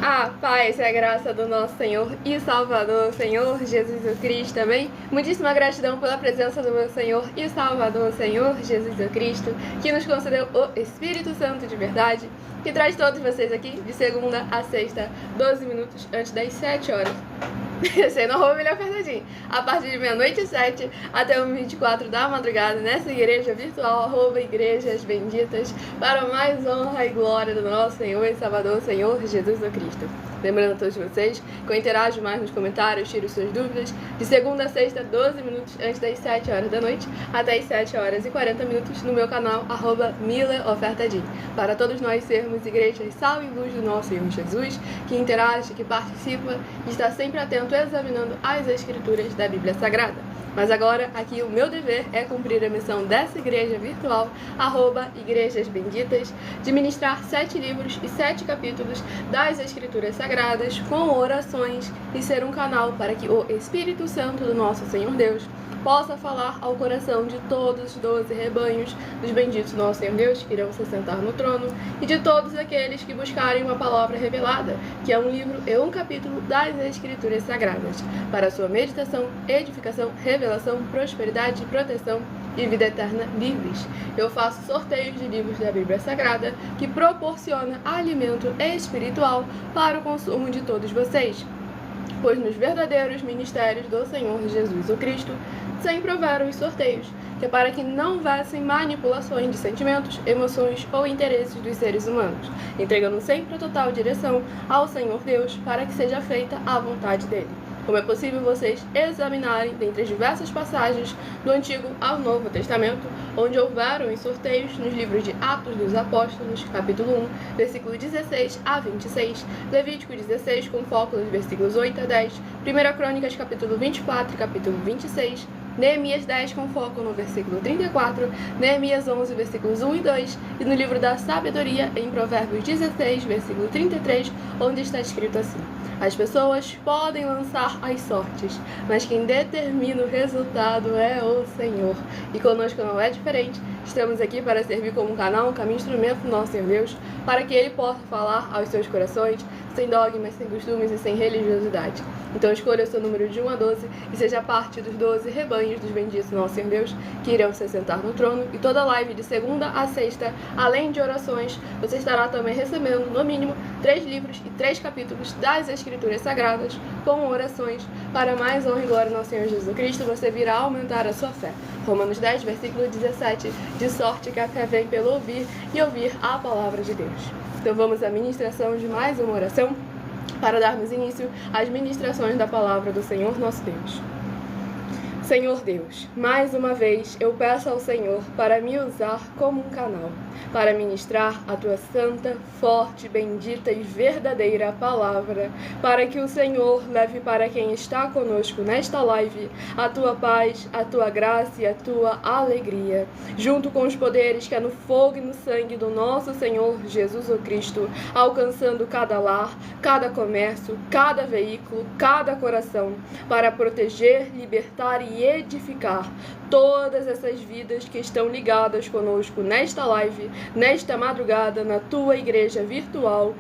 A paz e a graça do nosso Senhor e Salvador, Senhor Jesus Cristo, amém? Muitíssima gratidão pela presença do meu Senhor e Salvador, Senhor Jesus Cristo, que nos concedeu o Espírito Santo de verdade, que traz todos vocês aqui de segunda a sexta, 12 minutos antes das 7 horas. Você não rouba, ele apertadinho. A partir de meia-noite e 7 até 1h24 da madrugada, nessa igreja virtual, @igrejas benditas, para mais honra e glória do nosso Senhor e Salvador, Senhor Jesus Cristo. Lembrando a todos vocês que eu interajo mais nos comentários, tiro suas dúvidas, de segunda a sexta, 12 minutos antes das 7 horas da noite, até as 7 horas e 40 minutos no meu canal, @milaofertadim. Para todos nós sermos igrejas sal e luz do nosso Senhor Jesus, que interage, que participa e está sempre atento examinando as escrituras da Bíblia Sagrada. Mas agora, aqui o meu dever é cumprir a missão dessa igreja virtual, @igrejas benditas, de ministrar 7 livros e 7 capítulos das escrituras sagradas com orações e ser um canal para que o Espírito Santo do nosso Senhor Deus possa falar ao coração de todos os 12 rebanhos dos benditos do nosso Senhor Deus que irão se sentar no trono e de todos aqueles que buscarem uma palavra revelada, que é um livro e um capítulo das Escrituras Sagradas, para sua meditação, edificação, revelação, prosperidade, proteção e vida eterna livres. Eu faço sorteios de livros da Bíblia Sagrada que proporciona alimento espiritual para o consumo de todos vocês, pois nos verdadeiros ministérios do Senhor Jesus o Cristo sempre houveram os sorteios, que é para que não houvessem manipulações de sentimentos, emoções ou interesses dos seres humanos, entregando sempre a total direção ao Senhor Deus para que seja feita a vontade dele. Como é possível vocês examinarem dentre as diversas passagens do Antigo ao Novo Testamento, onde houveram os sorteios nos livros de Atos dos Apóstolos, capítulo 1, versículo 16 a 26, Levítico 16, com foco nos versículos 8 a 10, 1 Crônicas, capítulo 24 e capítulo 26, Neemias 10, com foco no versículo 34, Neemias 11, versículos 1 e 2, e no livro da Sabedoria, em Provérbios 16, versículo 33, onde está escrito assim: as pessoas podem lançar as sortes, mas quem determina o resultado é o Senhor. E conosco não é diferente. Estamos aqui para servir como um canal, como instrumento do nosso Senhor Deus, para que Ele possa falar aos seus corações, sem dogmas, sem costumes e sem religiosidade. Então escolha o seu número de 1 a 12 e seja parte dos 12 rebanhos dos benditos do nosso Senhor Deus, que irão se sentar no trono. E toda live de segunda a sexta, além de orações, você estará também recebendo, no mínimo, 3 livros e 3 capítulos das Escrituras Sagradas, com orações, para mais honra e glória do nosso Senhor Jesus Cristo. Você virá aumentar a sua fé. Romanos 10, versículo 17, de sorte que a fé vem pelo ouvir e ouvir a palavra de Deus. Então vamos à ministração de mais uma oração, para darmos início às ministrações da palavra do Senhor nosso Deus. Senhor Deus, mais uma vez eu peço ao Senhor para me usar como um canal, para ministrar a Tua santa, forte, bendita e verdadeira palavra, para que o Senhor leve para quem está conosco nesta live a Tua paz, a Tua graça e a Tua alegria, junto com os poderes que é no fogo e no sangue do nosso Senhor Jesus o Cristo, alcançando cada lar, cada comércio, cada veículo, cada coração, para proteger, libertar e edificar todas essas vidas que estão ligadas conosco nesta live, nesta madrugada, na tua igreja virtual,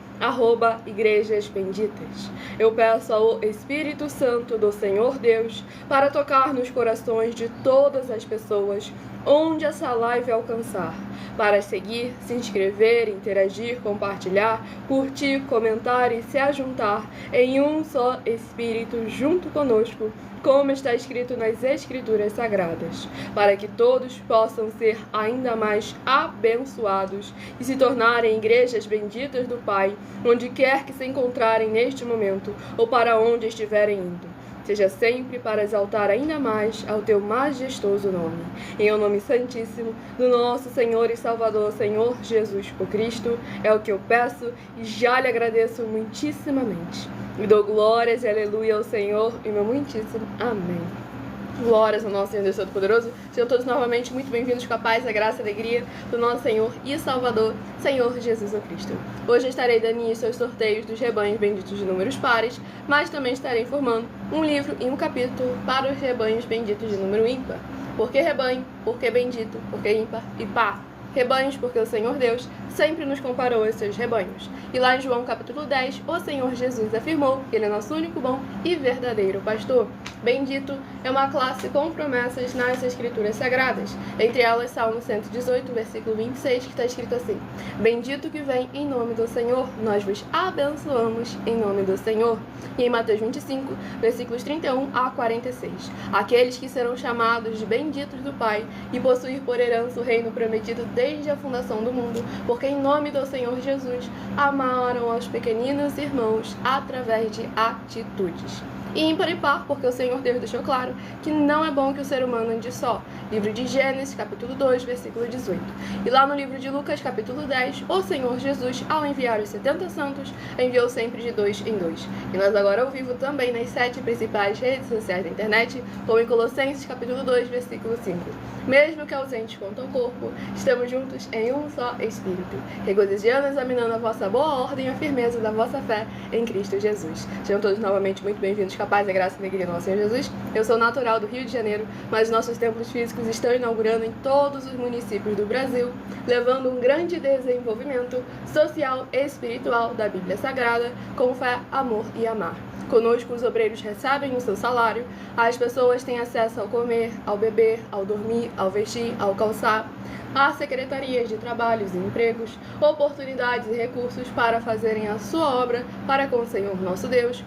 @igrejas benditas. Eu peço ao Espírito Santo do Senhor Deus para tocar nos corações de todas as pessoas onde essa live alcançar, para seguir, se inscrever, interagir, compartilhar, curtir, comentar e se ajuntar em um só Espírito junto conosco, como está escrito nas Escrituras Sagradas, para que todos possam ser ainda mais abençoados e se tornarem igrejas benditas do Pai, onde quer que se encontrarem neste momento ou para onde estiverem indo. Seja sempre para exaltar ainda mais ao Teu majestoso nome. Em o nome santíssimo do nosso Senhor e Salvador, Senhor Jesus o Cristo, é o que eu peço e já lhe agradeço muitíssimamente. E dou glórias e aleluia ao Senhor e meu muitíssimo amém. Glórias ao nosso Senhor Deus Todo-Poderoso. Sejam todos novamente muito bem-vindos com a paz, a graça e a alegria do nosso Senhor e Salvador, Senhor Jesus o Cristo. Hoje estarei dando início aos sorteios dos rebanhos benditos de números pares, mas também estarei informando um livro e um capítulo para os rebanhos benditos de número ímpar. Por que rebanho? Por que bendito? Por que ímpar? E pá! Rebanhos, porque o Senhor Deus sempre nos comparou aos seus rebanhos. E lá em João capítulo 10, o Senhor Jesus afirmou que Ele é nosso único bom e verdadeiro pastor. Bendito é uma classe com promessas nas Escrituras Sagradas. Entre elas, Salmo 118, versículo 26, que está escrito assim: Bendito que vem em nome do Senhor, nós vos abençoamos em nome do Senhor. E em Mateus 25, versículos 31 a 46, aqueles que serão chamados de benditos do Pai e possuir por herança o reino prometido desde a fundação do mundo, porque em nome do Senhor Jesus amaram aos pequeninos irmãos através de atitudes. E ímpar e par, porque o Senhor Deus deixou claro que não é bom que o ser humano ande só. Livro de Gênesis, capítulo 2, versículo 18. E lá no livro de Lucas, capítulo 10, o Senhor Jesus, ao enviar os 70 santos, enviou sempre de 2 em 2. E nós agora ao vivo também nas 7 principais redes sociais da internet, como em Colossenses, capítulo 2, versículo 5. Mesmo que ausentes quanto ao corpo, estamos juntos em um só Espírito, regozijando, examinando a vossa boa ordem e a firmeza da vossa fé em Cristo Jesus. Sejam todos novamente muito bem-vindos, com a paz, a graça e a alegria do nosso Senhor Jesus. Eu sou natural do Rio de Janeiro, mas nossos templos físicos estão inaugurando em todos os municípios do Brasil, levando um grande desenvolvimento social e espiritual da Bíblia Sagrada, com fé, amor e amar. Conosco, os obreiros recebem o seu salário, as pessoas têm acesso ao comer, ao beber, ao dormir, ao vestir, ao calçar, às secretarias de trabalhos e empregos, oportunidades e recursos para fazerem a sua obra para com o Senhor nosso Deus.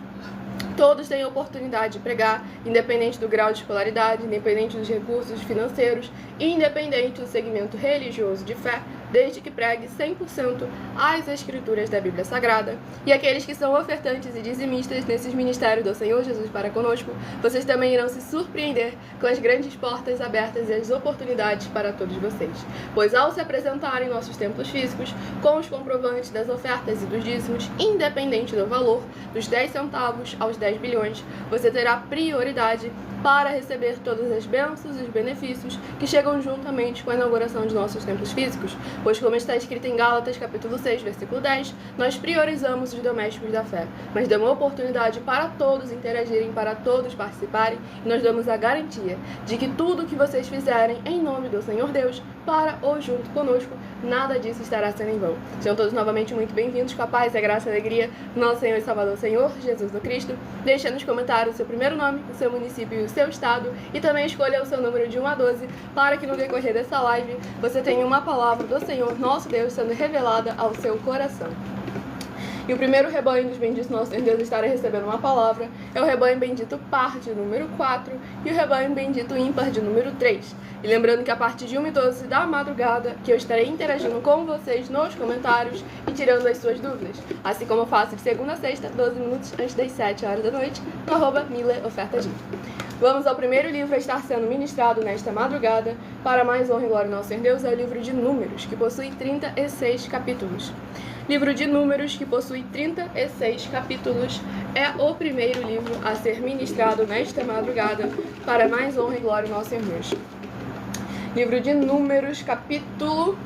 Todos têm oportunidade de pregar, independente do grau de escolaridade, independente dos recursos financeiros, independente do segmento religioso de fé, desde que pregue 100% as escrituras da Bíblia Sagrada. E aqueles que são ofertantes e dizimistas nesses ministérios do Senhor Jesus para conosco, vocês também irão se surpreender com as grandes portas abertas e as oportunidades para todos vocês. Pois ao se apresentarem em nossos templos físicos, com os comprovantes das ofertas e dos dízimos, independente do valor, dos 10 centavos aos 10 bilhões, você terá prioridade para receber todas as bênçãos e os benefícios que chegam juntamente com a inauguração de nossos templos físicos, pois como está escrito em Gálatas capítulo 6, versículo 10, nós priorizamos os domésticos da fé, mas damos oportunidade para todos interagirem, para todos participarem, e nós damos a garantia de que tudo que vocês fizerem em nome do Senhor Deus, para ou junto conosco, nada disso estará sendo em vão. Sejam todos novamente muito bem-vindos, com a paz, a graça e a alegria do nosso Senhor e Salvador Senhor Jesus Cristo. Deixe nos comentários o seu primeiro nome, o seu município e o seu estado, e também escolha o seu número de 1 a 12, para que no decorrer dessa live você tenha uma palavra do Senhor nosso Deus sendo revelada ao seu coração. E o primeiro rebanho dos benditos nosso Senhor Deus estará recebendo uma palavra é o rebanho bendito par de número 4 e o rebanho bendito ímpar de número 3. E lembrando que a partir de 1h12 da madrugada, que eu estarei interagindo com vocês nos comentários e tirando as suas dúvidas, assim como eu faço de segunda a sexta, 12 minutos antes das 7 horas da noite, no @MillerOfertaG. Vamos ao primeiro livro a estar sendo ministrado nesta madrugada, para mais honra e glória ao nosso Senhor Deus, é o livro de Números, que possui 36 capítulos. Livro de Números, que possui 36 capítulos, é o primeiro livro a ser ministrado nesta madrugada, para mais honra e glória ao nosso Senhor Deus. Livro de Números, capítulo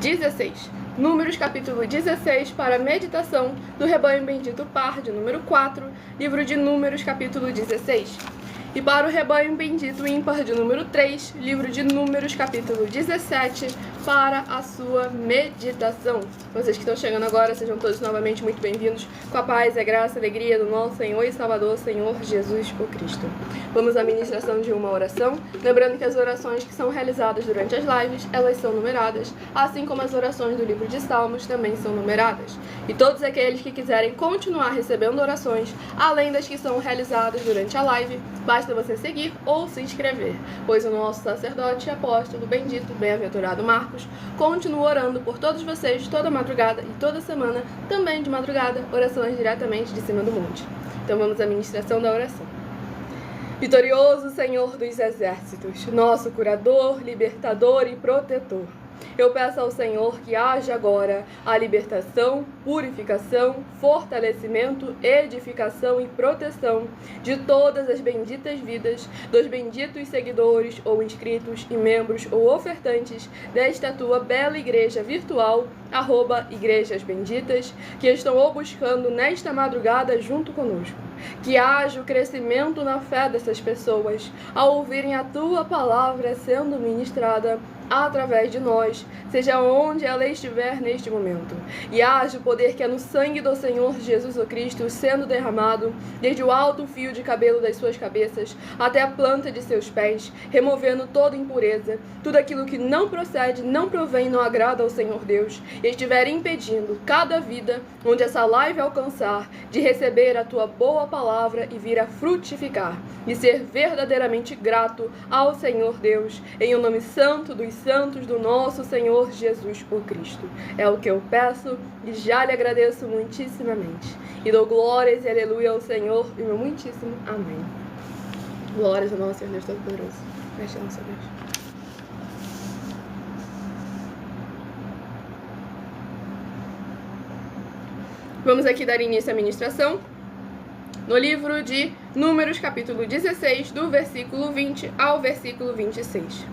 16. Números, capítulo 16, para meditação do rebanho bendito par de número 4. Livro de Números, capítulo 16. E para o rebanho bendito ímpar de número 3, livro de Números, capítulo 17, para a sua meditação. Vocês que estão chegando agora, sejam todos novamente muito bem-vindos, com a paz, a graça e a alegria do nosso Senhor e Salvador, Senhor Jesus o Cristo. Vamos à ministração de uma oração, lembrando que as orações que são realizadas durante as lives, elas são numeradas, assim como as orações do livro de Salmos também são numeradas. E todos aqueles que quiserem continuar recebendo orações, além das que são realizadas durante a live, basta você seguir ou se inscrever, pois o nosso sacerdote e apóstolo bendito, bem-aventurado Marcos, continua orando por todos vocês toda madrugada e toda semana, também de madrugada, orações diretamente de cima do monte. Então vamos à ministração da oração. Vitorioso Senhor dos exércitos, nosso curador, libertador e protetor, eu peço ao Senhor que haja agora a libertação, purificação, fortalecimento, edificação e proteção de todas as benditas vidas, dos benditos seguidores ou inscritos e membros ou ofertantes desta tua bela igreja virtual, @Igrejas Benditas, que estão o buscando nesta madrugada junto conosco. Que haja o crescimento na fé dessas pessoas, ao ouvirem a tua palavra sendo ministrada, através de nós, seja onde ela estiver neste momento. E haja o poder que é no sangue do Senhor Jesus Cristo sendo derramado, desde o alto fio de cabelo das suas cabeças até a planta de seus pés, removendo toda impureza, tudo aquilo que não procede, não provém, não agrada ao Senhor Deus, e estiver impedindo cada vida onde essa live alcançar de receber a tua boa palavra e vir a frutificar e ser verdadeiramente grato ao Senhor Deus, em o nome santo dos santos do nosso Senhor Jesus o Cristo. É o que eu peço e já lhe agradeço muitíssimamente. E dou glórias e aleluia ao Senhor e meu muitíssimo amém. Glórias ao nosso Senhor Deus Todo-Poderoso. Feche a nossa Deus. Vamos aqui dar início à ministração no livro de Números, capítulo 16, do versículo 20 ao versículo 26.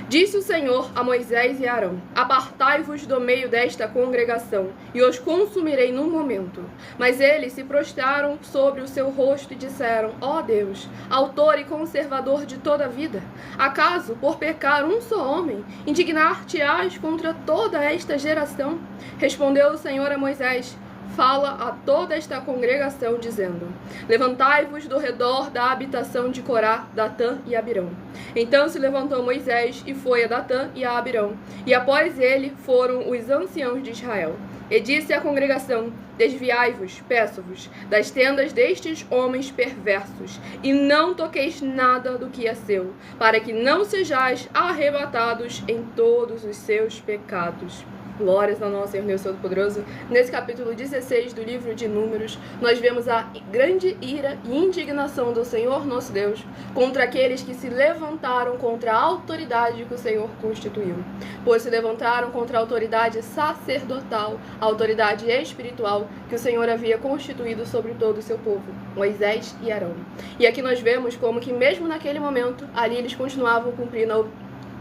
Disse o Senhor a Moisés e a Arão: apartai-vos do meio desta congregação, e os consumirei num momento. Mas eles se prostraram sobre o seu rosto e disseram: ó Deus, autor e conservador de toda a vida, acaso, por pecar um só homem, indignar-te-ás contra toda esta geração? Respondeu o Senhor a Moisés: fala a toda esta congregação, dizendo: levantai-vos do redor da habitação de Corá, Datã e Abirão. Então se levantou Moisés e foi a Datã e a Abirão, e após ele foram os anciãos de Israel. E disse à congregação: desviai-vos, peço-vos, das tendas destes homens perversos, e não toqueis nada do que é seu, para que não sejais arrebatados em todos os seus pecados. Glórias ao nosso Senhor Deus Todo-Poderoso. Nesse capítulo 16 do livro de Números, nós vemos a grande ira e indignação do Senhor nosso Deus contra aqueles que se levantaram contra a autoridade que o Senhor constituiu, pois se levantaram contra a autoridade sacerdotal, a autoridade espiritual que o Senhor havia constituído sobre todo o seu povo, Moisés e Arão. E aqui nós vemos como que mesmo naquele momento, ali eles continuavam cumprindo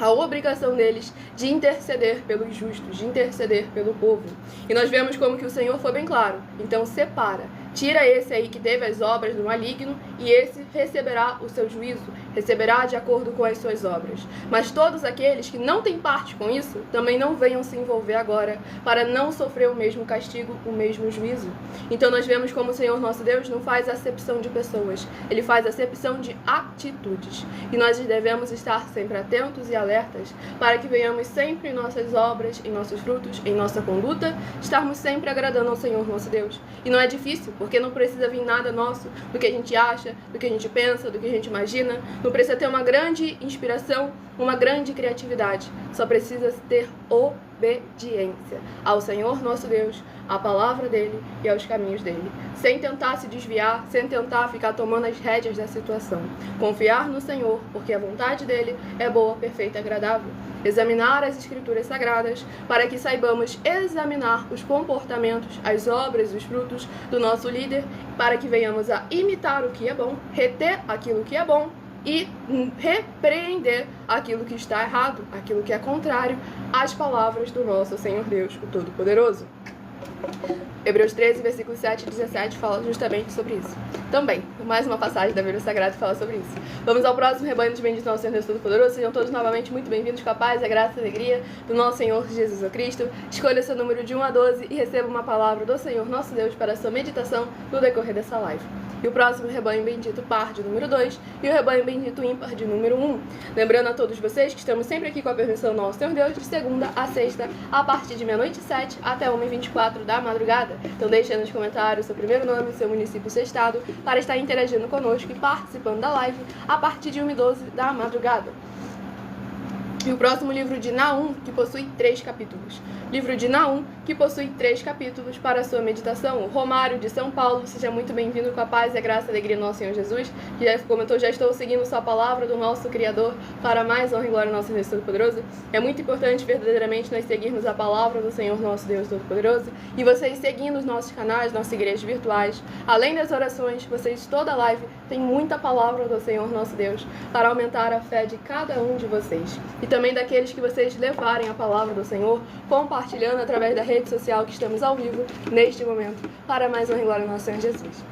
a obrigação deles de interceder pelos justos, de interceder pelo povo. E nós vemos como que o Senhor foi bem claro. Então separa, tira esse aí que teve as obras do maligno, e esse receberá o seu juízo, receberá de acordo com as suas obras. Mas todos aqueles que não têm parte com isso, também não venham se envolver agora, para não sofrer o mesmo castigo, o mesmo juízo. Então nós vemos como o Senhor nosso Deus não faz acepção de pessoas, Ele faz acepção de atitudes. E nós devemos estar sempre atentos e alertas, para que venhamos sempre em nossas obras, em nossos frutos, em nossa conduta, estarmos sempre agradando ao Senhor nosso Deus. E não é difícil, porque não precisa vir nada nosso, do que a gente acha, do que a gente pensa, do que a gente imagina. Não precisa ter uma grande inspiração, uma grande criatividade. Só precisa ter obediência ao Senhor nosso Deus, à palavra dele e aos caminhos dele, sem tentar se desviar, sem tentar ficar tomando as rédeas da situação. Confiar no Senhor, porque a vontade dele é boa, perfeita e agradável. Examinar as Escrituras Sagradas, para que saibamos examinar os comportamentos, as obras, os frutos do nosso líder, para que venhamos a imitar o que é bom, reter aquilo que é bom e repreender aquilo que está errado, aquilo que é contrário às palavras do nosso Senhor Deus, o Todo-Poderoso. Hebreus 13, versículos 7 e 17 fala justamente sobre isso. Também, mais uma passagem da Bíblia Sagrada que fala sobre isso. Vamos ao próximo rebanho de benditos nosso Senhor Deus Todo-Poderoso. Sejam todos novamente muito bem-vindos com a paz, a graça e a alegria do nosso Senhor Jesus Cristo. Escolha seu número de 1 a 12 e receba uma palavra do Senhor nosso Deus para a sua meditação no decorrer dessa live. E o próximo rebanho bendito par de número 2 e o rebanho bendito ímpar de número 1. Lembrando a todos vocês que estamos sempre aqui com a permissão do nosso Senhor Deus, de segunda a sexta, a partir de meia-noite e 7 até 1h24 da madrugada. Então deixe nos comentários seu primeiro nome, seu município e seu estado, para estar interagindo conosco e participando da live a partir de 1h12 da madrugada. E o próximo livro de Naum, que possui 3 capítulos. Livro de Naum, que possui 3 capítulos para a sua meditação. O Romário de São Paulo, seja muito bem-vindo com a paz e a graça e a alegria do nosso Senhor Jesus. Que já comentou, já estou seguindo sua palavra do nosso Criador para mais honra e glória do nosso Deus Todo-Poderoso. É muito importante verdadeiramente nós seguirmos a palavra do Senhor nosso Deus Todo-Poderoso. E vocês seguindo os nossos canais, nossas igrejas virtuais, além das orações, vocês toda live tem muita palavra do Senhor nosso Deus para aumentar a fé de cada um de vocês. E também daqueles que vocês levarem a palavra do Senhor, compartilhando através da rede social que estamos ao vivo neste momento, para mais honra e glória do nosso Senhor Jesus.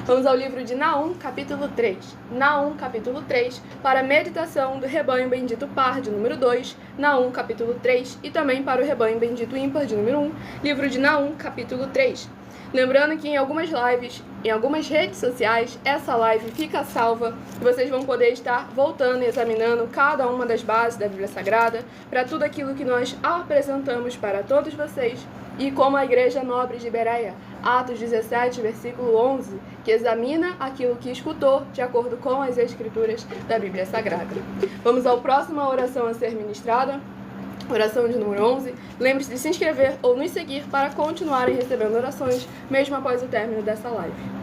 Vamos ao livro de Naum, capítulo 3. Naum, capítulo 3, para a meditação do rebanho bendito par, de número 2, Naum, capítulo 3, e também para o rebanho bendito ímpar, de número 1, livro de Naum, capítulo 3. Lembrando que em algumas lives, em algumas redes sociais, essa live fica salva e vocês vão poder estar voltando e examinando cada uma das bases da Bíblia Sagrada para tudo aquilo que nós apresentamos para todos vocês e como a Igreja Nobre de Bereia, Atos 17, versículo 11, que examina aquilo que escutou de acordo com as Escrituras da Bíblia Sagrada. Vamos à próxima oração a ser ministrada. Oração de número 11. Lembre-se de se inscrever ou nos seguir para continuarem recebendo orações, mesmo após o término dessa live.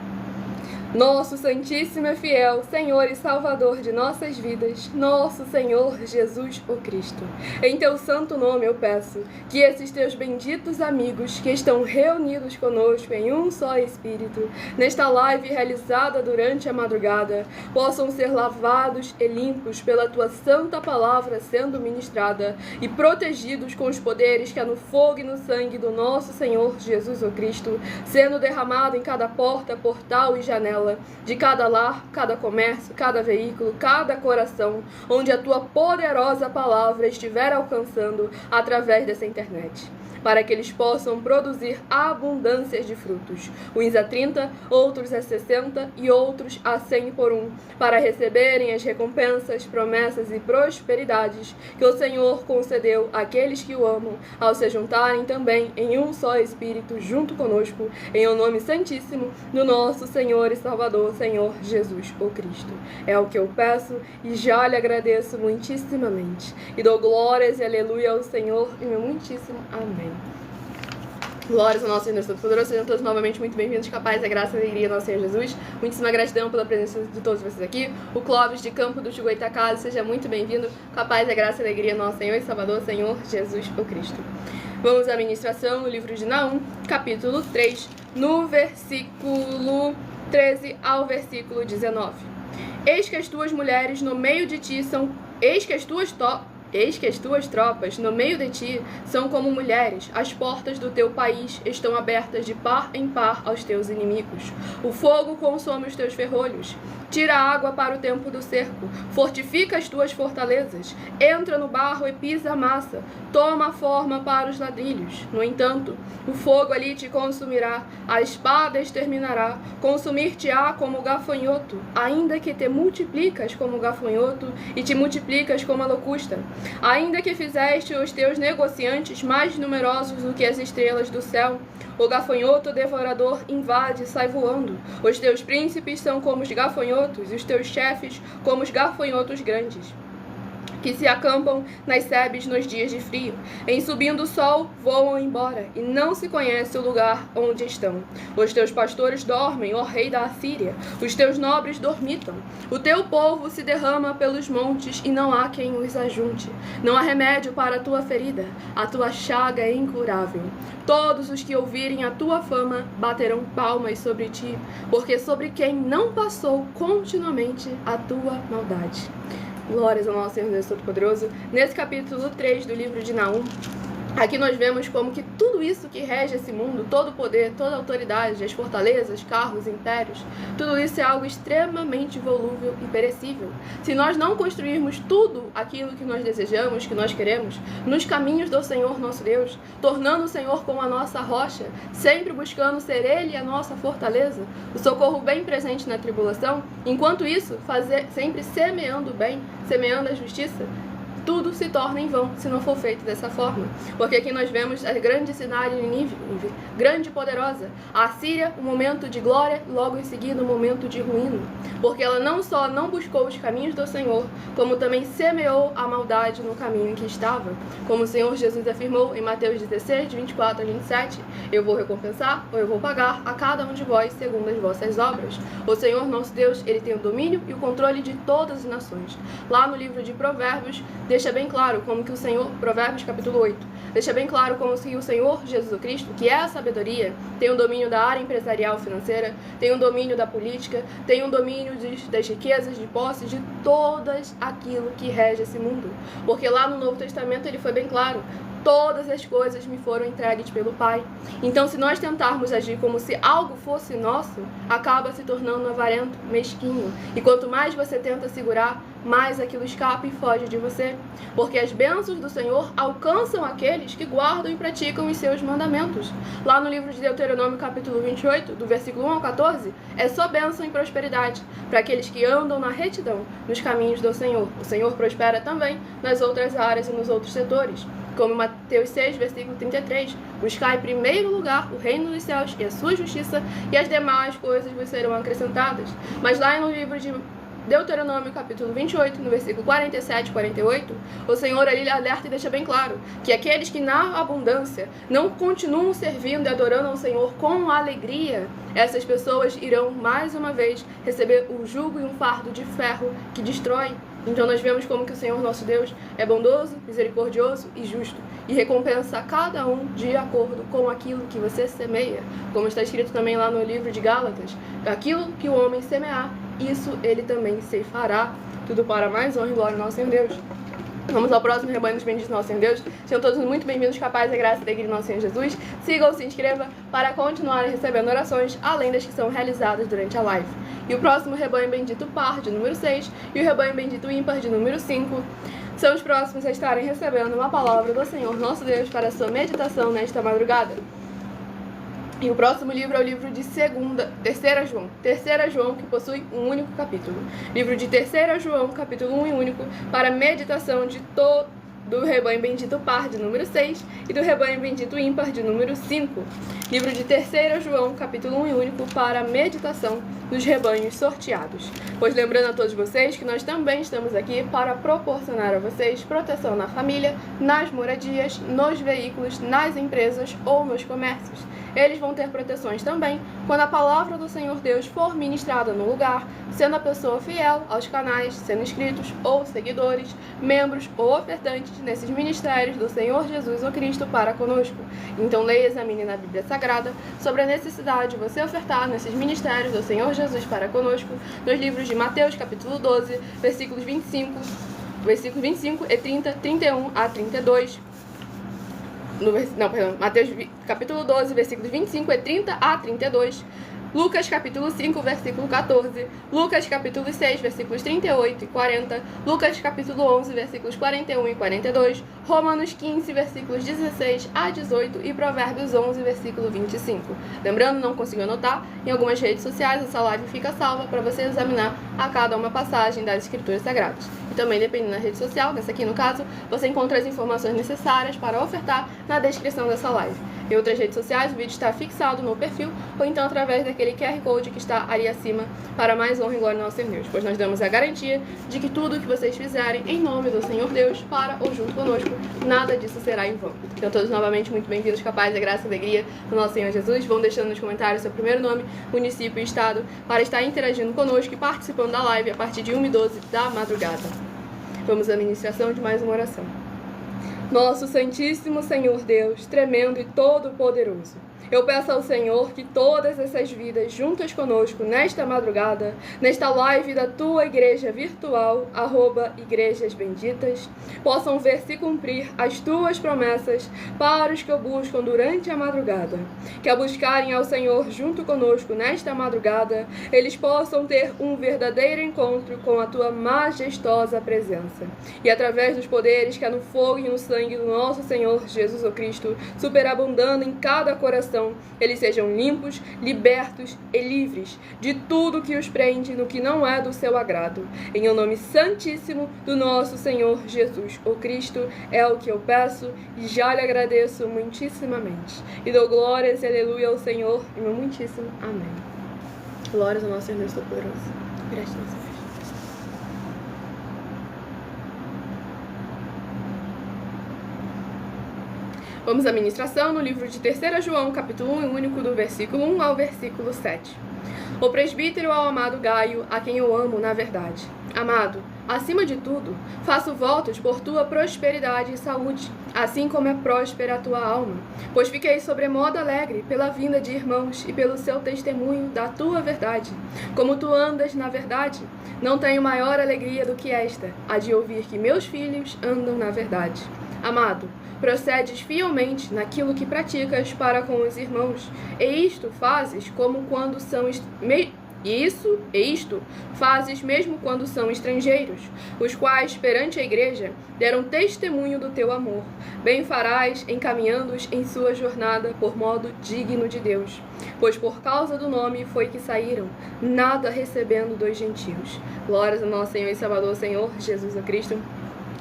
Nosso Santíssimo e Fiel Senhor e Salvador de nossas vidas, nosso Senhor Jesus o Cristo. Em teu santo nome eu peço que esses teus benditos amigos que estão reunidos conosco em um só Espírito, nesta live realizada durante a madrugada, possam ser lavados e limpos pela tua santa palavra sendo ministrada e protegidos com os poderes que há no fogo e no sangue do nosso Senhor Jesus o Cristo, sendo derramado em cada porta, portal e janela de cada lar, cada comércio, cada veículo, cada coração, onde a tua poderosa palavra estiver alcançando através dessa internet, para que eles possam produzir abundâncias de frutos, uns a 30, outros a 60 e outros a 100 por um, para receberem as recompensas, promessas e prosperidades que o Senhor concedeu àqueles que o amam, ao se juntarem também em um só Espírito junto conosco, em o nome santíssimo do nosso Senhor e Salvador, Senhor Jesus o Cristo. É o que eu peço e já lhe agradeço muitíssimamente. E dou glórias e aleluia ao Senhor e meu muitíssimo amém. Glórias ao nosso Senhor Todo-Poderoso, sejam todos novamente muito bem-vindos, capaz da graça e alegria do nosso Senhor Jesus. Muitíssima gratidão pela presença de todos vocês aqui. O Clóvis de Campo do Goitacazes, seja muito bem-vindo, capaz da graça e alegria do nosso Senhor e Salvador, Senhor Jesus o Cristo. Vamos à ministração no livro de Naum, capítulo 3, no versículo 13 ao versículo 19. Eis que as tuas mulheres no meio de ti são... Eis que as tuas tropas no meio de ti são como mulheres, as portas do teu país estão abertas de par em par aos teus inimigos. O fogo consome os teus ferrolhos. Tira a água para o tempo do cerco, fortifica as tuas fortalezas, entra no barro e pisa a massa, toma forma para os ladrilhos. No entanto, o fogo ali te consumirá, a espada exterminará, consumir-te-á como o gafanhoto, ainda que te multiplicas como o gafanhoto e te multiplicas como a locusta. Ainda que fizeste os teus negociantes mais numerosos do que as estrelas do céu, o gafanhoto devorador invade e sai voando. Os teus príncipes são como os gafanhotos, e os teus chefes como os gafanhotos grandes, que se acampam nas sebes nos dias de frio. Em subindo o sol, voam embora, e não se conhece o lugar onde estão. Os teus pastores dormem, ó rei da Assíria, os teus nobres dormitam. O teu povo se derrama pelos montes, e não há quem os ajunte. Não há remédio para a tua ferida, a tua chaga é incurável. Todos os que ouvirem a tua fama baterão palmas sobre ti, porque sobre quem não passou continuamente a tua maldade. Glórias ao nosso Senhor Deus Todo-Poderoso. Nesse capítulo 3 do livro de Naum, aqui nós vemos como que tudo isso que rege esse mundo, todo o poder, toda a autoridade, as fortalezas, carros, impérios, tudo isso é algo extremamente volúvel e perecível. Se nós não construirmos tudo aquilo que nós desejamos, que nós queremos, nos caminhos do Senhor nosso Deus, tornando o Senhor como a nossa rocha, sempre buscando ser Ele a nossa fortaleza, o socorro bem presente na tribulação, enquanto isso, sempre semeando o bem, semeando a justiça, tudo se torna em vão se não for feito dessa forma. Porque aqui nós vemos a grande cidade Nínive, grande e poderosa. A Assíria, um momento de glória, logo em seguida um momento de ruína. Porque ela não só não buscou os caminhos do Senhor, como também semeou a maldade no caminho em que estava. Como o Senhor Jesus afirmou em Mateus 16, de 24 a 27, eu vou recompensar ou eu vou pagar a cada um de vós segundo as vossas obras. O Senhor nosso Deus, Ele tem o domínio e o controle de todas as nações. Lá no livro de Provérbios, deixa bem claro como que o Senhor, Provérbios capítulo 8, deixa bem claro como que o Senhor Jesus Cristo, que é a sabedoria, tem um domínio da área empresarial financeira, tem um domínio da política, tem um domínio das riquezas, de posses, de todas aquilo que rege esse mundo. Porque lá no Novo Testamento ele foi bem claro: todas as coisas me foram entregues pelo Pai. Então, se nós tentarmos agir como se algo fosse nosso, acaba se tornando avarento, mesquinho. E quanto mais você tenta segurar, mais aquilo escapa e foge de você. Porque as bênçãos do Senhor alcançam aqueles que guardam e praticam os seus mandamentos. Lá no livro de Deuteronômio, capítulo 28, do versículo 1 ao 14, é só bênção e prosperidade para aqueles que andam na retidão, nos caminhos do Senhor. O Senhor prospera também nas outras áreas e nos outros setores. Como Mateus 6, versículo 33, buscai em primeiro lugar o reino dos céus e a sua justiça, e as demais coisas vos serão acrescentadas. Mas lá no livro de Deuteronômio, capítulo 28, no versículo 47 e 48, o Senhor ali alerta e deixa bem claro que aqueles que na abundância não continuam servindo e adorando ao Senhor com alegria, essas pessoas irão mais uma vez receber o jugo e um fardo de ferro que destrói. Então nós vemos como que o Senhor nosso Deus é bondoso, misericordioso e justo, e recompensa a cada um de acordo com aquilo que você semeia. Como está escrito também lá no livro de Gálatas: aquilo que o homem semear, isso ele também ceifará. Tudo para mais honra e glória do nosso Senhor Deus. Vamos ao próximo rebanho dos benditos do nosso Senhor Deus. Sejam todos muito bem-vindos, capazes da graça e da igreja do nosso Senhor Jesus. Sigam, se inscreva para continuarem recebendo orações, além das que são realizadas durante a live. E o próximo rebanho bendito par, de número 6, e o rebanho bendito ímpar, de número 5, são os próximos a estarem recebendo uma palavra do Senhor nosso Deus para a sua meditação nesta madrugada. E o próximo livro é o livro de Terceira João, que possui um único capítulo. Livro de Terceira João, capítulo 1 e único, para meditação do rebanho bendito par, de número 6, e do rebanho bendito ímpar, de número 5. Livro de Terceira João, capítulo 1 e único, para a meditação dos rebanhos sorteados. Pois lembrando a todos vocês que nós também estamos aqui para proporcionar a vocês proteção na família, nas moradias, nos veículos, nas empresas ou nos comércios. Eles vão ter proteções também quando a palavra do Senhor Deus for ministrada no lugar, sendo a pessoa fiel aos canais, sendo inscritos ou seguidores, membros ou ofertantes nesses ministérios do Senhor Jesus ou Cristo para conosco. Então leia e examine na Bíblia Sagrada sobre a necessidade de você ofertar nesses ministérios do Senhor Jesus para conosco, nos livros de Mateus capítulo 12, versículos 25 e 30, 31 a 32. Mateus capítulo 12, versículos 25 e 30 a 32, Lucas capítulo 5, versículo 14, Lucas capítulo 6, versículos 38 e 40, Lucas capítulo 11, versículos 41 e 42, Romanos 15, versículos 16 a 18 e Provérbios 11, versículo 25. Lembrando, não consigo anotar, em algumas redes sociais essa live fica salva para você examinar a cada uma passagem das Escrituras Sagradas. E também, dependendo da rede social, dessa aqui no caso, você encontra as informações necessárias para ofertar na descrição dessa live. Em outras redes sociais, o vídeo está fixado no perfil ou então através daquele QR Code que está ali acima para mais honra e glória ao nosso Senhor Deus, pois nós damos a garantia de que tudo o que vocês fizerem em nome do Senhor Deus, para ou junto conosco, nada disso será em vão. Então todos novamente muito bem-vindos, capazes da graça e alegria do nosso Senhor Jesus. Vão deixando nos comentários seu primeiro nome, município e estado para estar interagindo conosco e participando da live a partir de 1h12 da madrugada. Vamos à ministração de mais uma oração. Nosso Santíssimo Senhor Deus, tremendo e todo-poderoso, eu peço ao Senhor que todas essas vidas juntas conosco nesta madrugada, nesta live da tua igreja virtual, @Igrejas Benditas, possam ver se cumprir as tuas promessas para os que o buscam durante a madrugada. Que ao buscarem ao Senhor junto conosco nesta madrugada, eles possam ter um verdadeiro encontro com a tua majestosa presença. E através dos poderes que há no fogo e no sangue do nosso Senhor Jesus Cristo, superabundando em cada coração, eles sejam limpos, libertos e livres de tudo que os prende no que não é do seu agrado. Em o nome santíssimo do nosso Senhor Jesus, o Cristo, é o que eu peço e já lhe agradeço muitíssimamente. E dou glórias e aleluia ao Senhor e meu muitíssimo amém. Glórias ao nosso Senhor Deus Todo-Poderoso. Gratidão, Senhor. Vamos à ministração no livro de 3 João, capítulo 1 e único, do versículo 1 ao versículo 7. O presbítero ao amado Gaio, a quem eu amo na verdade. Amado, acima de tudo, faço votos por tua prosperidade e saúde, assim como é próspera a tua alma. Pois fiquei sobremodo alegre pela vinda de irmãos e pelo seu testemunho da tua verdade. Como tu andas na verdade, não tenho maior alegria do que esta, a de ouvir que meus filhos andam na verdade. Amado, procedes fielmente naquilo que praticas para com os irmãos, e isto fazes como quando são isto fazes mesmo quando são estrangeiros, os quais perante a igreja deram testemunho do teu amor. Bem farás encaminhando-os em sua jornada por modo digno de Deus, pois por causa do nome foi que saíram, nada recebendo dos gentios. Glórias ao nosso Senhor e Salvador, Senhor Jesus Cristo.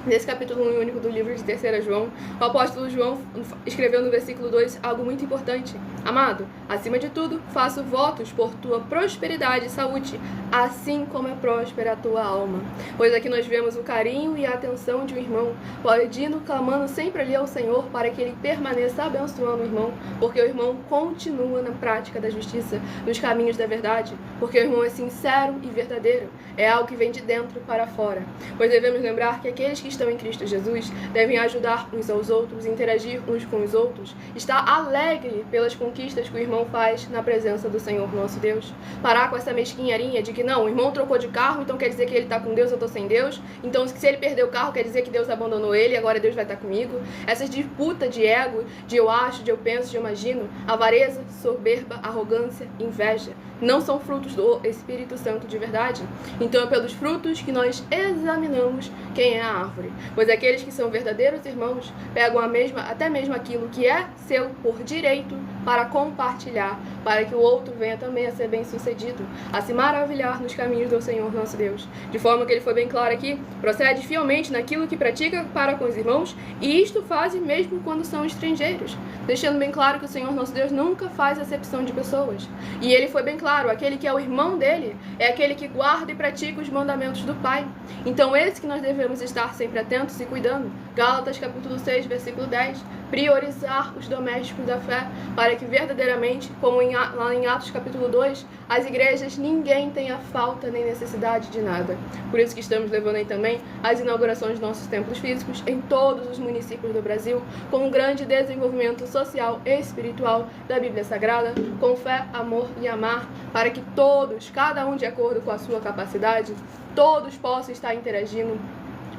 Nesse capítulo único do livro de 3 João, o apóstolo João escreveu no versículo 2 algo muito importante. Amado, acima de tudo, faço votos por tua prosperidade e saúde, assim como é próspera a tua alma. Pois aqui nós vemos o carinho e a atenção de um irmão, pedindo, clamando sempre ali ao Senhor para que ele permaneça abençoando o irmão, porque o irmão continua na prática da justiça, nos caminhos da verdade, porque o irmão é sincero e verdadeiro, é algo que vem de dentro para fora. Pois devemos lembrar que aqueles que estão em Cristo Jesus devem ajudar uns aos outros, interagir uns com os outros, estar alegre pelas conquistas que o irmão faz na presença do Senhor nosso Deus. Parar com essa mesquinharia de que não, o irmão trocou de carro, então quer dizer que ele está com Deus, eu estou sem Deus. Então se ele perdeu o carro, quer dizer que Deus abandonou ele, agora Deus vai estar comigo. Essas disputas de ego, de eu acho, de eu penso, de eu imagino, avareza, soberba, arrogância, inveja, não são frutos do Espírito Santo de verdade. Então é pelos frutos que nós examinamos quem é a árvore. Pois aqueles que são verdadeiros irmãos pegam até mesmo aquilo que é seu por direito para compartilhar, para que o outro venha também a ser bem sucedido, a se maravilhar nos caminhos do Senhor nosso Deus. De forma que ele foi bem claro aqui, procede fielmente naquilo que pratica para com os irmãos, e isto faz mesmo quando são estrangeiros, deixando bem claro que o Senhor nosso Deus nunca faz acepção de pessoas. E ele foi bem claro, aquele que é o irmão dele é aquele que guarda e pratica os mandamentos do Pai. Então esse que nós devemos estar sempre atentos e cuidando. Gálatas capítulo 6, versículo 10, priorizar os domésticos da fé, para que verdadeiramente, como lá em Atos capítulo 2, as igrejas ninguém tenha falta nem necessidade de nada. Por isso que estamos levando aí também as inaugurações dos nossos templos físicos em todos os municípios do Brasil, com um grande desenvolvimento social e espiritual da Bíblia Sagrada, com fé, amor e amar, para que todos, cada um de acordo com a sua capacidade, todos possam estar interagindo,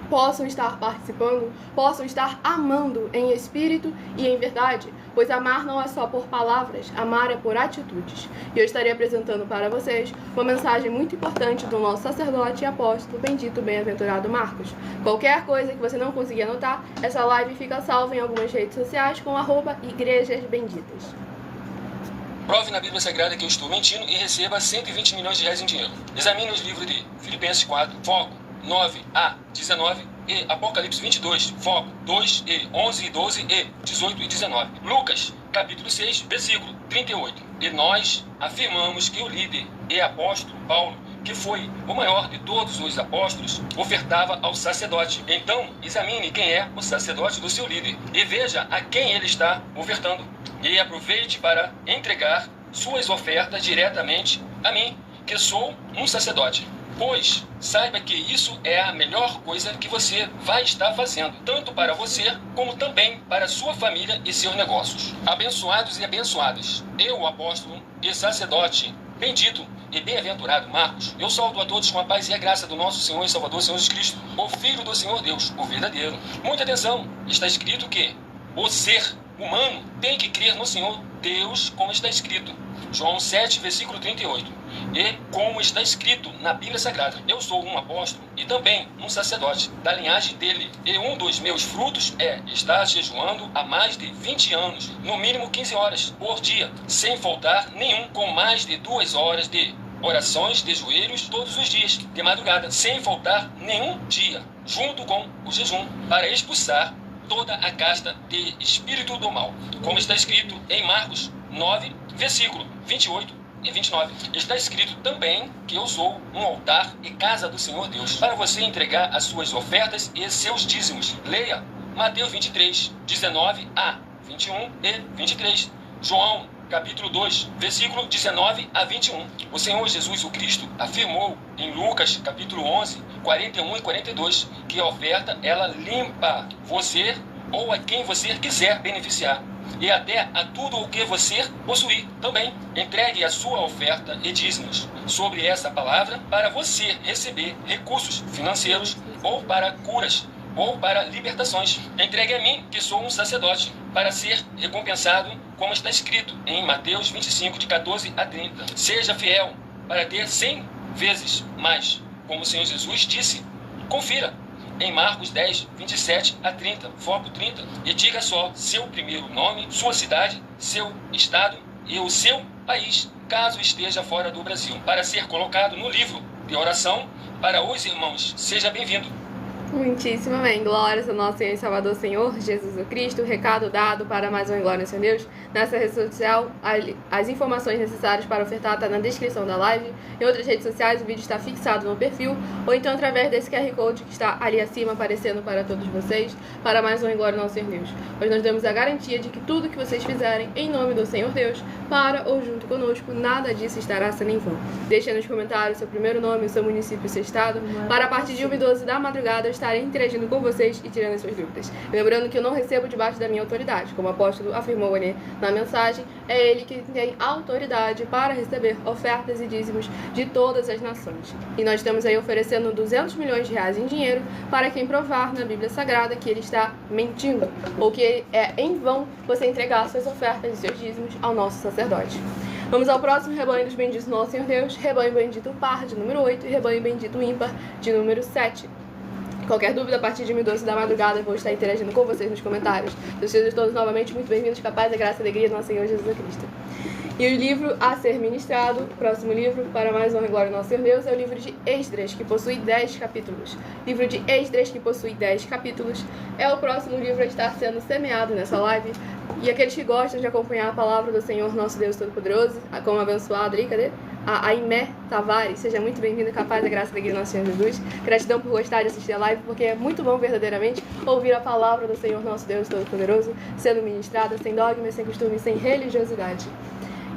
possam estar participando, possam estar amando em espírito e em verdade, pois amar não é só por palavras, amar é por atitudes. E eu estarei apresentando para vocês uma mensagem muito importante do nosso sacerdote e apóstolo, bendito bem-aventurado Marcos. Qualquer coisa que você não conseguir anotar, essa live fica salva em algumas redes sociais com @igrejas benditas. Prove na Bíblia Sagrada que eu estou mentindo e receba 120 milhões de reais em dinheiro. Examine os livros de Filipenses 4, foco 9 a 19 e Apocalipse 22, foco 2 e 11 e 12 e 18 e 19. Lucas, capítulo 6, versículo 38. E nós afirmamos que o líder e apóstolo Paulo, que foi o maior de todos os apóstolos, ofertava ao sacerdote. Então, examine quem é o sacerdote do seu líder e veja a quem ele está ofertando. E aproveite para entregar suas ofertas diretamente a mim, que sou um sacerdote. Pois saiba que isso é a melhor coisa que você vai estar fazendo, tanto para você como também para sua família e seus negócios. Abençoados e abençoadas, eu, o apóstolo e sacerdote bendito e bem-aventurado Marcos, eu saúdo a todos com a paz e a graça do nosso Senhor e Salvador Jesus Cristo, o Filho do Senhor Deus, o verdadeiro. Muita atenção, está escrito que o ser humano tem que crer no Senhor Deus, como está escrito. João 7, versículo 38. E como está escrito na Bíblia Sagrada, eu sou um apóstolo e também um sacerdote da linhagem dele. E um dos meus frutos é estar jejuando há mais de 20 anos, no mínimo 15 horas por dia, sem faltar nenhum, com mais de 2 horas de orações de joelhos todos os dias, de madrugada, sem faltar nenhum dia, junto com o jejum, para expulsar toda a casta de espírito do mal, como está escrito em Marcos 9, versículo 28 e 29. Está escrito também que eu sou um altar e casa do Senhor Deus, para você entregar as suas ofertas e seus dízimos. Leia Mateus 23, 19 a 21 e 23. João, capítulo 2, versículo 19 a 21. O Senhor Jesus o Cristo afirmou em Lucas, capítulo 11, 41 e 42, que a oferta, ela limpa você ou a quem você quiser beneficiar, e até a tudo o que você possuir também. Entregue a sua oferta e dízimos sobre essa palavra para você receber recursos financeiros ou para curas ou para libertações. Entregue a mim, que sou um sacerdote, para ser recompensado, como está escrito em Mateus 25, de 14 a 30. Seja fiel para ter 100 vezes mais, como o Senhor Jesus disse. Confira em Marcos 10, 27 a 30, foco 30, e diga só seu primeiro nome, sua cidade, seu estado e o seu país, caso esteja fora do Brasil, para ser colocado no livro de oração para os irmãos. Seja bem-vindo. Muitíssimo bem, glórias ao nosso Senhor e Salvador Senhor Jesus o Cristo. Recado dado para mais uma glória, Senhor Deus. Nessa rede social, as informações necessárias para ofertar estão na descrição da live. Em outras redes sociais, o vídeo está fixado no perfil, ou então através desse QR Code que está ali acima, aparecendo para todos vocês, para mais uma glória ao nosso Senhor Deus. Hoje nós damos a garantia de que tudo que vocês fizerem em nome do Senhor Deus, para ou junto conosco, nada disso estará sendo em vão. Deixe nos comentários seu primeiro nome, o seu município e seu estado, para a partir de 1h12 da madrugada estarem interagindo com vocês e tirando as suas dúvidas. Lembrando que eu não recebo debaixo da minha autoridade, como o apóstolo afirmou ali na mensagem, é ele que tem autoridade para receber ofertas e dízimos de todas as nações. E nós estamos aí oferecendo 200 milhões de reais em dinheiro para quem provar na Bíblia Sagrada que ele está mentindo, ou que é em vão você entregar suas ofertas e seus dízimos ao nosso sacerdote. Vamos ao próximo rebanho dos benditos do nosso Senhor Deus, rebanho bendito par de número 8 e rebanho bendito ímpar de número 7. Qualquer dúvida, a partir de 1h12 da madrugada, eu vou estar interagindo com vocês nos comentários. Sejam todos novamente muito bem-vindos, com a paz, a graça e a alegria do nosso Senhor Jesus Cristo. E o livro a ser ministrado, o próximo livro, para mais honra e glória do nosso Senhor Deus, é o livro de Esdras, que possui 10 capítulos. Livro de Esdras, que possui 10 capítulos, é o próximo livro a estar sendo semeado nessa live. E aqueles que gostam de acompanhar a palavra do Senhor, nosso Deus Todo-Poderoso, como abençoado ali, cadê? A Aimé Tavares, seja muito bem-vinda, com a paz, a graça e a alegria do nosso Senhor Jesus. Gratidão por gostar de assistir a live, porque é muito bom verdadeiramente ouvir a palavra do Senhor, nosso Deus Todo-Poderoso, sendo ministrada sem dogmas, sem costumes, sem religiosidade.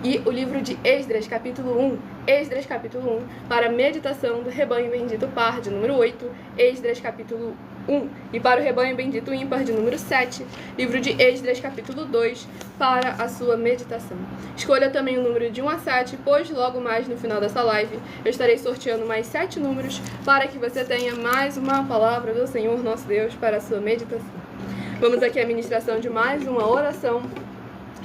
E o livro de Esdras, capítulo 1, Esdras, capítulo 1, para a meditação do rebanho bendito par, de número 8, Esdras, capítulo 1, e para o rebanho bendito ímpar, de número 7, livro de Esdras, capítulo 2, para a sua meditação. Escolha também o número de 1 a 7, pois logo mais no final dessa live eu estarei sorteando mais 7 números para que você tenha mais uma palavra do Senhor nosso Deus para a sua meditação. Vamos aqui à ministração de mais uma oração.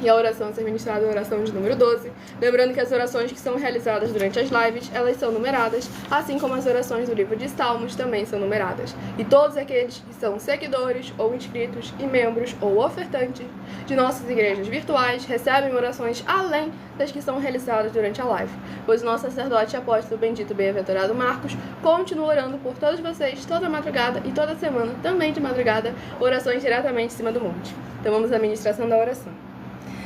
E a oração a ser ministrada é a oração de número 12. Lembrando que as orações que são realizadas durante as lives, elas são numeradas, assim como as orações do livro de Salmos também são numeradas. E todos aqueles que são seguidores, ou inscritos, e membros, ou ofertantes de nossas igrejas virtuais, recebem orações além das que são realizadas durante a live. Pois o nosso sacerdote e apóstolo bendito bem-aventurado Marcos continua orando por todos vocês toda madrugada e toda semana, também de madrugada, orações diretamente em cima do monte. Então vamos à ministração da oração.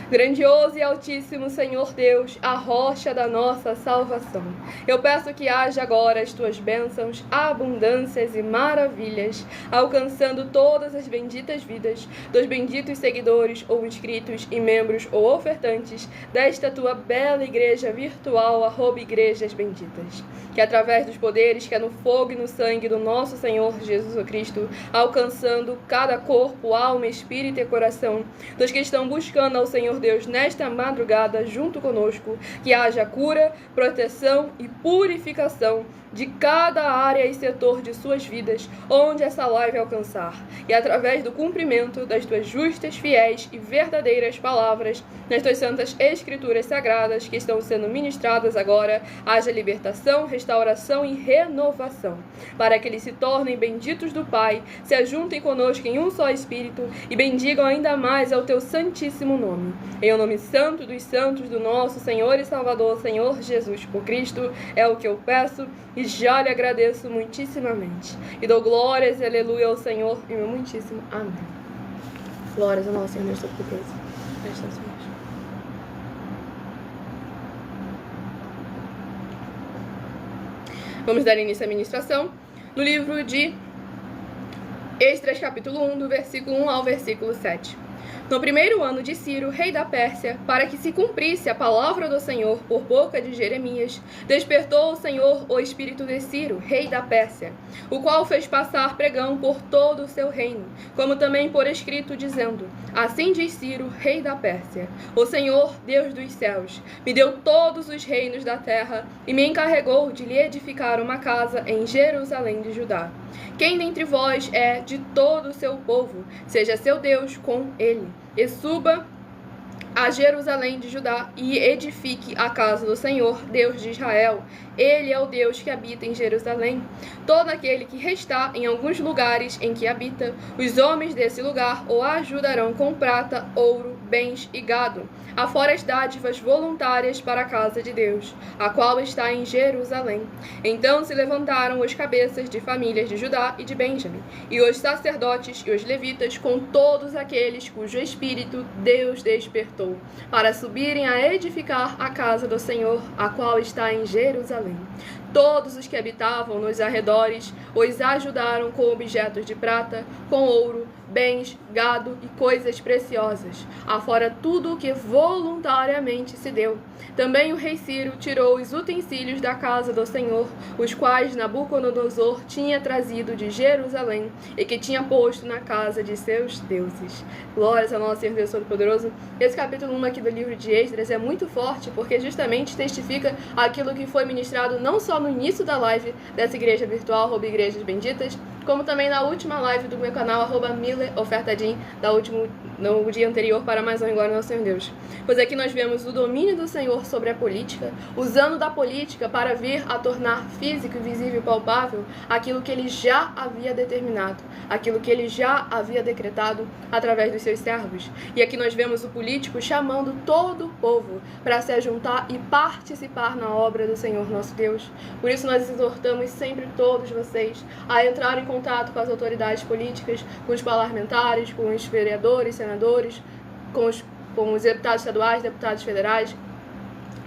Grandioso e altíssimo Senhor Deus, a rocha da nossa salvação, eu peço que haja agora as tuas bênçãos, abundâncias e maravilhas, alcançando todas as benditas vidas dos benditos seguidores ou inscritos e membros ou ofertantes desta tua bela igreja virtual, @igrejas benditas. Que através dos poderes que é no fogo e no sangue do nosso Senhor Jesus Cristo, alcançando cada corpo, alma, espírito e coração dos que estão buscando ao Senhor Deus nesta madrugada junto conosco, que haja cura, proteção e purificação de cada área e setor de suas vidas, onde essa live alcançar, e através do cumprimento das tuas justas, fiéis e verdadeiras palavras, nas tuas santas escrituras sagradas que estão sendo ministradas agora, haja libertação, restauração e renovação, para que eles se tornem benditos do Pai, se ajuntem conosco em um só Espírito e bendigam ainda mais ao teu santíssimo nome. Em o nome santo dos santos do nosso Senhor e Salvador, Senhor Jesus o Cristo, é o que eu peço e já lhe agradeço muitíssimamente. E dou glórias e aleluia ao Senhor e meu muitíssimo amém. Glórias ao nosso Senhor Deus Todo-Poderoso. Vamos dar início à ministração no livro de Esdras, capítulo 1, do versículo 1 ao versículo 7. No primeiro ano de Ciro, rei da Pérsia, para que se cumprisse a palavra do Senhor por boca de Jeremias, despertou o Senhor o espírito de Ciro, rei da Pérsia, o qual fez passar pregão por todo o seu reino, como também por escrito, dizendo: Assim diz Ciro, rei da Pérsia: O Senhor, Deus dos céus, me deu todos os reinos da terra e me encarregou de lhe edificar uma casa em Jerusalém de Judá. Quem dentre vós é de todo o seu povo, seja seu Deus com ele, e suba a Jerusalém de Judá e edifique a casa do Senhor, Deus de Israel. Ele é o Deus que habita em Jerusalém. Todo aquele que restar em alguns lugares em que habita, os homens desse lugar o ajudarão com prata, ouro, bens e gado, afora as dádivas voluntárias para a casa de Deus, a qual está em Jerusalém. Então se levantaram os cabeças de famílias de Judá e de Benjamim, e os sacerdotes e os levitas, com todos aqueles cujo espírito Deus despertou, para subirem a edificar a casa do Senhor, a qual está em Jerusalém. Todos os que habitavam nos arredores os ajudaram com objetos de prata, com ouro, bens, gado e coisas preciosas, afora tudo o que voluntariamente se deu. Também o rei Ciro tirou os utensílios da casa do Senhor, os quais Nabucodonosor tinha trazido de Jerusalém e que tinha posto na casa de seus deuses. Glórias ao nosso Senhor Deus Todo-Poderoso. Esse capítulo 1 aqui do livro de Esdras é muito forte, porque justamente testifica aquilo que foi ministrado não só no início da live dessa igreja virtual, @igrejas benditas, como também na última live do meu canal, @mileofertadim, no dia anterior, para mais uma glória ao nosso Senhor Deus. Pois aqui nós vemos o domínio do Senhor sobre a política, usando da política para vir a tornar físico, visível e palpável aquilo que ele já havia determinado, aquilo que ele já havia decretado através dos seus servos. E aqui nós vemos o político chamando todo o povo para se ajuntar e participar na obra do Senhor nosso Deus. Por isso nós exortamos sempre todos vocês a entrar em contato com as autoridades políticas, com os parlamentares, com os vereadores, senadores, com os deputados estaduais, deputados federais,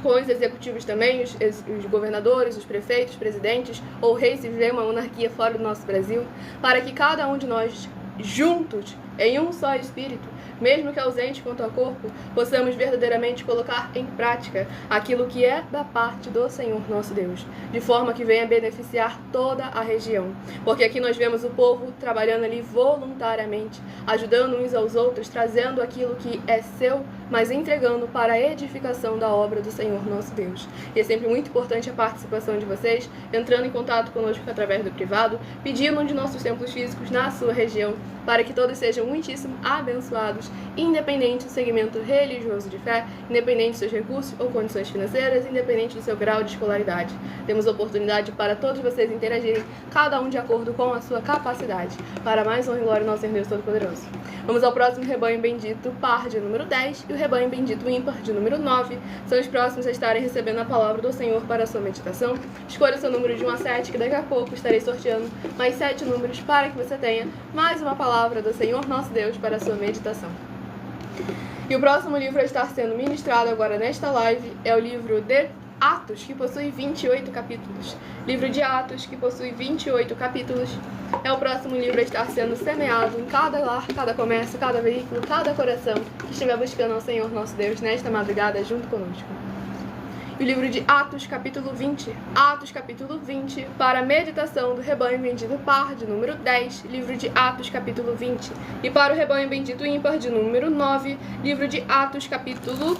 com os executivos também, os governadores, os prefeitos, presidentes ou reis, se viver uma monarquia fora do nosso Brasil, para que cada um de nós, juntos, em um só espírito, mesmo que ausente quanto ao corpo, possamos verdadeiramente colocar em prática aquilo que é da parte do Senhor nosso Deus, de forma que venha beneficiar toda a região. Porque aqui nós vemos o povo trabalhando ali voluntariamente, ajudando uns aos outros, trazendo aquilo que é seu, mas entregando para a edificação da obra do Senhor nosso Deus. E é sempre muito importante a participação de vocês, entrando em contato conosco através do privado, pedindo um de nossos templos físicos na sua região, para que todos sejam muitíssimo abençoados, independente do segmento religioso de fé, independente dos seus recursos ou condições financeiras, independente do seu grau de escolaridade. Temos oportunidade para todos vocês interagirem, cada um de acordo com a sua capacidade. Para mais honra e glória ao nosso Senhor Deus Todo-Poderoso. Vamos ao próximo rebanho bendito par de número 10 e o rebanho bendito ímpar de número 9. São os próximos a estarem recebendo a palavra do Senhor para a sua meditação. Escolha o seu número de 1 a 7, que daqui a pouco estarei sorteando mais 7 números para que você tenha mais uma palavra do Senhor nosso Deus para a sua meditação. E o próximo livro a estar sendo ministrado agora nesta live é o livro de Atos, que possui 28 capítulos. Livro de Atos, que possui 28 capítulos, é o próximo livro a estar sendo semeado em cada lar, cada comércio, cada veículo, cada coração que estiver buscando ao Senhor nosso Deus nesta madrugada junto conosco. E o livro de Atos, capítulo 20. Atos, capítulo 20, para a meditação do rebanho bendito par, de número 10, livro de Atos, capítulo 20. E para o rebanho bendito ímpar, de número 9, livro de Atos, capítulo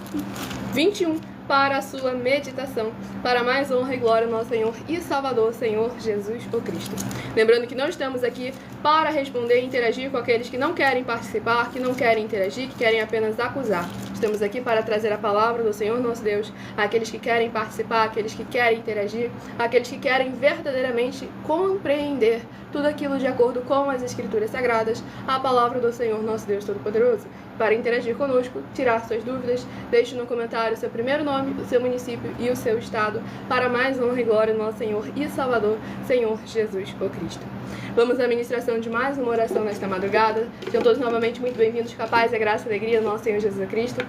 21, para a sua meditação, para mais honra e glória ao nosso Senhor e Salvador, Senhor Jesus o Cristo. Lembrando que não estamos aqui para responder e interagir com aqueles que não querem participar, que não querem interagir, que querem apenas acusar. Estamos aqui para trazer a palavra do Senhor nosso Deus àqueles que querem participar, àqueles que querem interagir, àqueles que querem verdadeiramente compreender tudo aquilo de acordo com as Escrituras Sagradas, a palavra do Senhor nosso Deus Todo-Poderoso. Para interagir conosco, tirar suas dúvidas, deixe no comentário o seu primeiro nome, o seu município e o seu estado, para mais honra e glória ao nosso Senhor e Salvador, Senhor Jesus o Cristo. Vamos à ministração de mais uma oração nesta madrugada. Sejam todos novamente muito bem-vindos, com a paz, a graça e a alegria do nosso Senhor Jesus Cristo.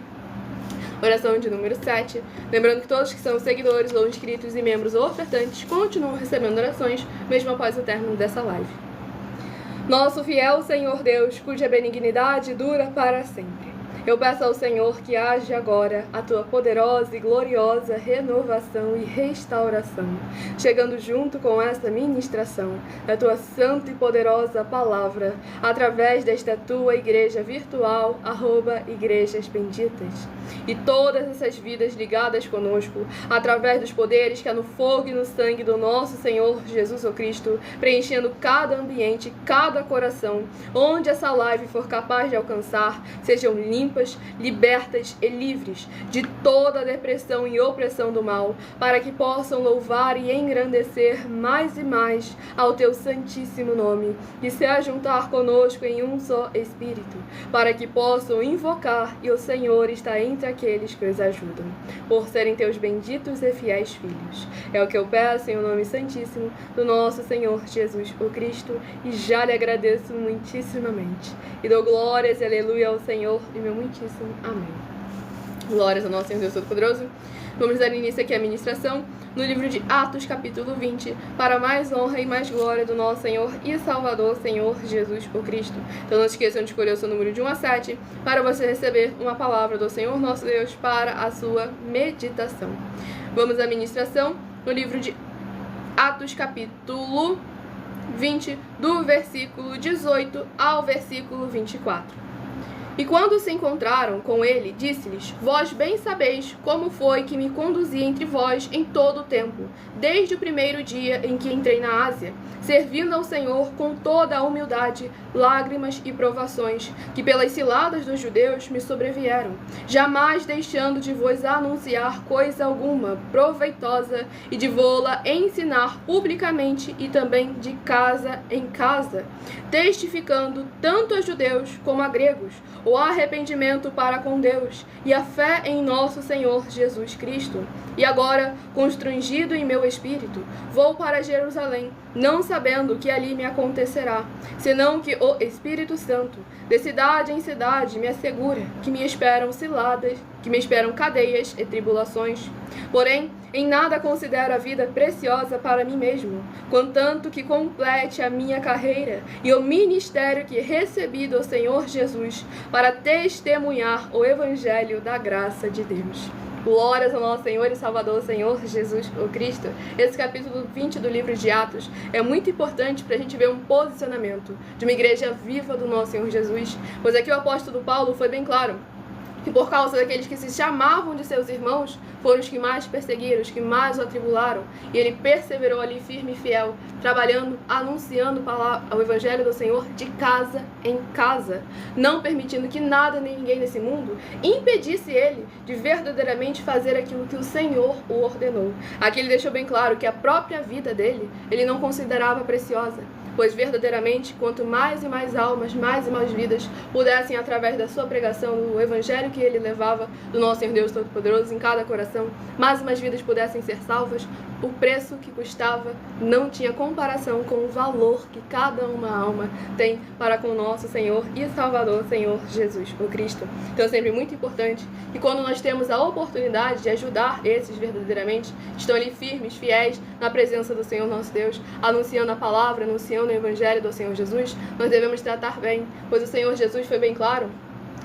Oração de número 7. Lembrando que todos que são seguidores ou inscritos e membros ou ofertantes continuam recebendo orações, mesmo após o término dessa live. Nosso fiel Senhor Deus, cuja benignidade dura para sempre. Eu peço ao Senhor que age agora a tua poderosa e gloriosa renovação e restauração, chegando junto com esta ministração da tua santa e poderosa palavra, através desta tua igreja virtual, @igrejas benditas. E todas essas vidas ligadas conosco, através dos poderes que há no fogo e no sangue do nosso Senhor Jesus o Cristo, preenchendo cada ambiente, cada coração, onde essa live for capaz de alcançar, sejam limpas, libertas e livres de toda a depressão e opressão do mal, para que possam louvar e engrandecer mais e mais ao teu santíssimo nome, e se ajuntar conosco em um só Espírito, para que possam invocar e o Senhor está entre aqueles que os ajudam, por serem teus benditos e fiéis filhos. É o que eu peço em o nome santíssimo do nosso Senhor Jesus o Cristo, e já lhe agradeço muitíssimamente. E dou glórias e aleluia ao Senhor e meu muitíssimo amém. Glórias ao nosso Senhor Deus Todo-Poderoso. Vamos dar início aqui à ministração no livro de Atos, capítulo 20, para mais honra e mais glória do nosso Senhor e Salvador, Senhor Jesus o Cristo. Então não esqueçam de escolher o seu número de 1 a 7 para você receber uma palavra do Senhor nosso Deus para a sua meditação. Vamos à ministração no livro de Atos, capítulo 20, do versículo 18 ao versículo 24. E quando se encontraram com ele, disse-lhes: Vós bem sabeis como foi que me conduzi entre vós em todo o tempo, desde o primeiro dia em que entrei na Ásia, servindo ao Senhor com toda a humildade, lágrimas e provações, que pelas ciladas dos judeus me sobrevieram, jamais deixando de vos anunciar coisa alguma proveitosa e de vô-la ensinar publicamente e também de casa em casa, testificando tanto a judeus como a gregos o arrependimento para com Deus e a fé em nosso Senhor Jesus Cristo. E agora, constrangido em meu espírito, vou para Jerusalém, não sabendo o que ali me acontecerá, senão que o Espírito Santo, de cidade em cidade, me assegura que me esperam ciladas, que me esperam cadeias e tribulações. Porém, em nada considero a vida preciosa para mim mesmo, contanto que complete a minha carreira e o ministério que recebi do Senhor Jesus, para testemunhar o Evangelho da graça de Deus. Glórias ao nosso Senhor e Salvador, Senhor Jesus o Cristo. Esse capítulo 20 do livro de Atos é muito importante para a gente ver um posicionamento de uma igreja viva do nosso Senhor Jesus, pois aqui o apóstolo Paulo foi bem claro que por causa daqueles que se chamavam de seus irmãos, foram os que mais perseguiram, os que mais o atribularam, e ele perseverou ali firme e fiel, trabalhando, anunciando o Evangelho do Senhor de casa em casa, não permitindo que nada nem ninguém nesse mundo impedisse ele de verdadeiramente fazer aquilo que o Senhor o ordenou. Aqui ele deixou bem claro que a própria vida dele, ele não considerava preciosa, pois verdadeiramente, quanto mais e mais almas, mais e mais vidas pudessem, através da sua pregação, do Evangelho que ele levava do nosso Senhor Deus Todo-Poderoso em cada coração, mais e mais vidas pudessem ser salvas, o preço que custava não tinha comparação com o valor que cada uma alma tem para com o nosso Senhor e Salvador, Senhor Jesus o Cristo. Então é sempre muito importante que quando nós temos a oportunidade de ajudar esses verdadeiramente, que estão ali firmes, fiéis, na presença do Senhor nosso Deus, anunciando a palavra, anunciando o Evangelho do Senhor Jesus, nós devemos tratar bem, pois o Senhor Jesus foi bem claro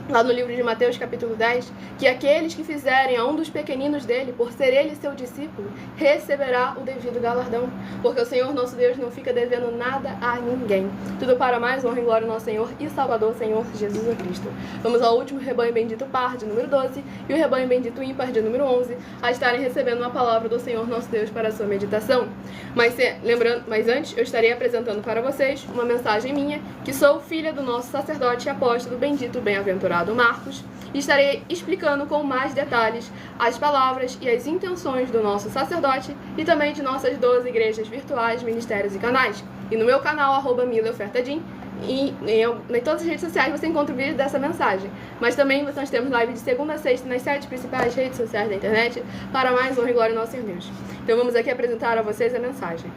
lá no livro de Mateus, capítulo 10, que aqueles que fizerem a um dos pequeninos dele, por ser ele seu discípulo, receberá o devido galardão, porque o Senhor nosso Deus não fica devendo nada a ninguém. Tudo para mais honra e glória ao nosso Senhor e Salvador, Senhor Jesus o Cristo. Vamos ao último rebanho bendito par, de número 12, e o rebanho bendito ímpar, de número 11, a estarem recebendo uma palavra do Senhor nosso Deus para a sua meditação. Mas antes, eu estarei apresentando para vocês uma mensagem minha, que sou filha do nosso sacerdote e apóstolo bendito bem-aventurado Marcos, e estarei explicando com mais detalhes as palavras e as intenções do nosso sacerdote e também de nossas 12 igrejas virtuais, ministérios e canais. E no meu canal, @milaofertadim, e em todas as redes sociais você encontra o vídeo dessa mensagem. Mas também nós temos live de segunda a sexta nas 7 principais redes sociais da internet, para mais honra e glória ao nosso Senhor Deus. Então vamos aqui apresentar a vocês a mensagem.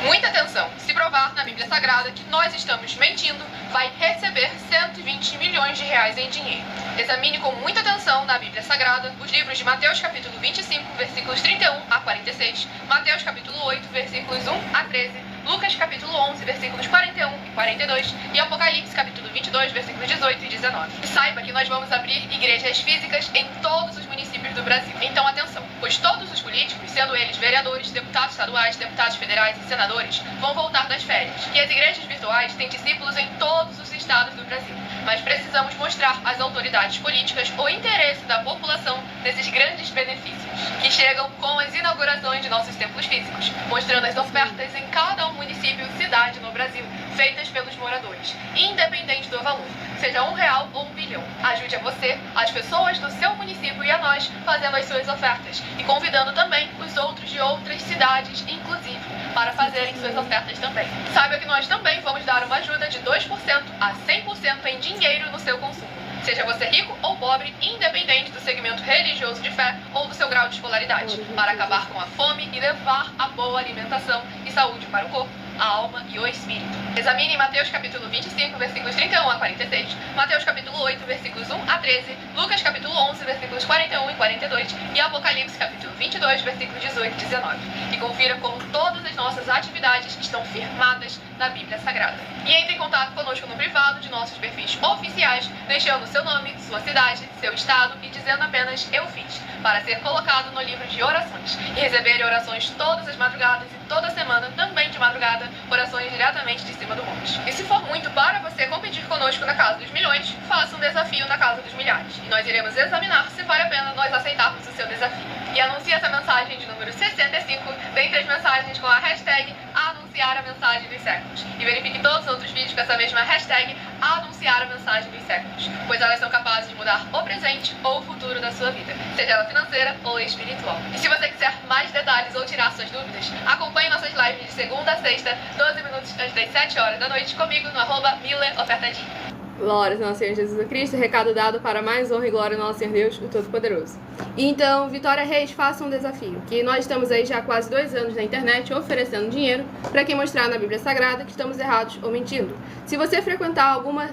Muita atenção! Se provar na Bíblia Sagrada que nós estamos mentindo, vai receber 120 milhões de reais em dinheiro. Examine com muita atenção na Bíblia Sagrada os livros de Mateus capítulo 25, versículos 31 a 46, Mateus capítulo 8, versículos 1 a 13, Lucas capítulo 11, versículos 41 e 42 e Apocalipse capítulo 22, versículos 18 e 19. E saiba que nós vamos abrir igrejas físicas em todos os municípios do Brasil. Então atenção, pois todos os políticos, sendo eles vereadores, deputados estaduais, deputados federais e senadores, vão voltar das férias. E as igrejas virtuais têm discípulos em todos os estados do Brasil. Mas precisamos mostrar às autoridades políticas o interesse da população nesses grandes benefícios, que chegam com as inaugurações de nossos templos físicos, mostrando as ofertas em cada município e cidade no Brasil, feitas pelos moradores, independente do valor, seja R$1 ou R$1 bilhão. Ajude a você, as pessoas do seu município e a nós, fazendo as suas ofertas e convidando também os outros de outras cidades, inclusive, para fazerem suas ofertas também. Saiba que nós também vamos dar uma ajuda de 2% a 100% em dinheiro no seu consumo. Seja você rico ou pobre, independente do segmento religioso de fé ou do seu grau de escolaridade, para acabar com a fome e levar a boa alimentação e saúde para o corpo, a alma e o espírito. Examine Mateus capítulo 25, versículos 31 a 46, Mateus capítulo 8, versículos 1 a 13, Lucas capítulo 11, versículos 41 e 42 e Apocalipse capítulo 22, versículos 18 e 19. E confira como todas as nossas atividades estão firmadas na Bíblia Sagrada. E entre em contato conosco no privado de nossos perfis oficiais, deixando seu nome, sua cidade, seu estado e dizendo apenas "eu fiz", para ser colocado no livro de orações e receber orações todas as madrugadas e toda semana, também de madrugada, orações diretamente de cima do monte. E se for muito para você competir conosco na Casa dos Milhões, faça um desafio na Casa dos Milhares. E nós iremos examinar se vale a pena nós aceitarmos o seu desafio. E anuncie essa mensagem de número 65 dentre as mensagens com a hashtag anunciar a mensagem dos séculos. E verifique todos os outros vídeos com essa mesma hashtag anunciar a mensagem dos séculos, pois elas são capazes de mudar o presente ou o futuro da sua vida, seja ela financeira ou espiritual. E se você quiser mais detalhes ou tirar suas dúvidas, acompanhe nossas lives de segunda a sexta, 12 minutos antes das 7 horas da noite, comigo no @MillerOfertadinha. Glórias ao nosso Senhor Jesus Cristo, recado dado para mais honra e glória ao nosso Senhor Deus, o Todo-Poderoso. Então, Vitória Reis, faça um desafio, que nós estamos aí já há quase 2 anos na internet oferecendo dinheiro para quem mostrar na Bíblia Sagrada que estamos errados ou mentindo. Se você frequentar alguma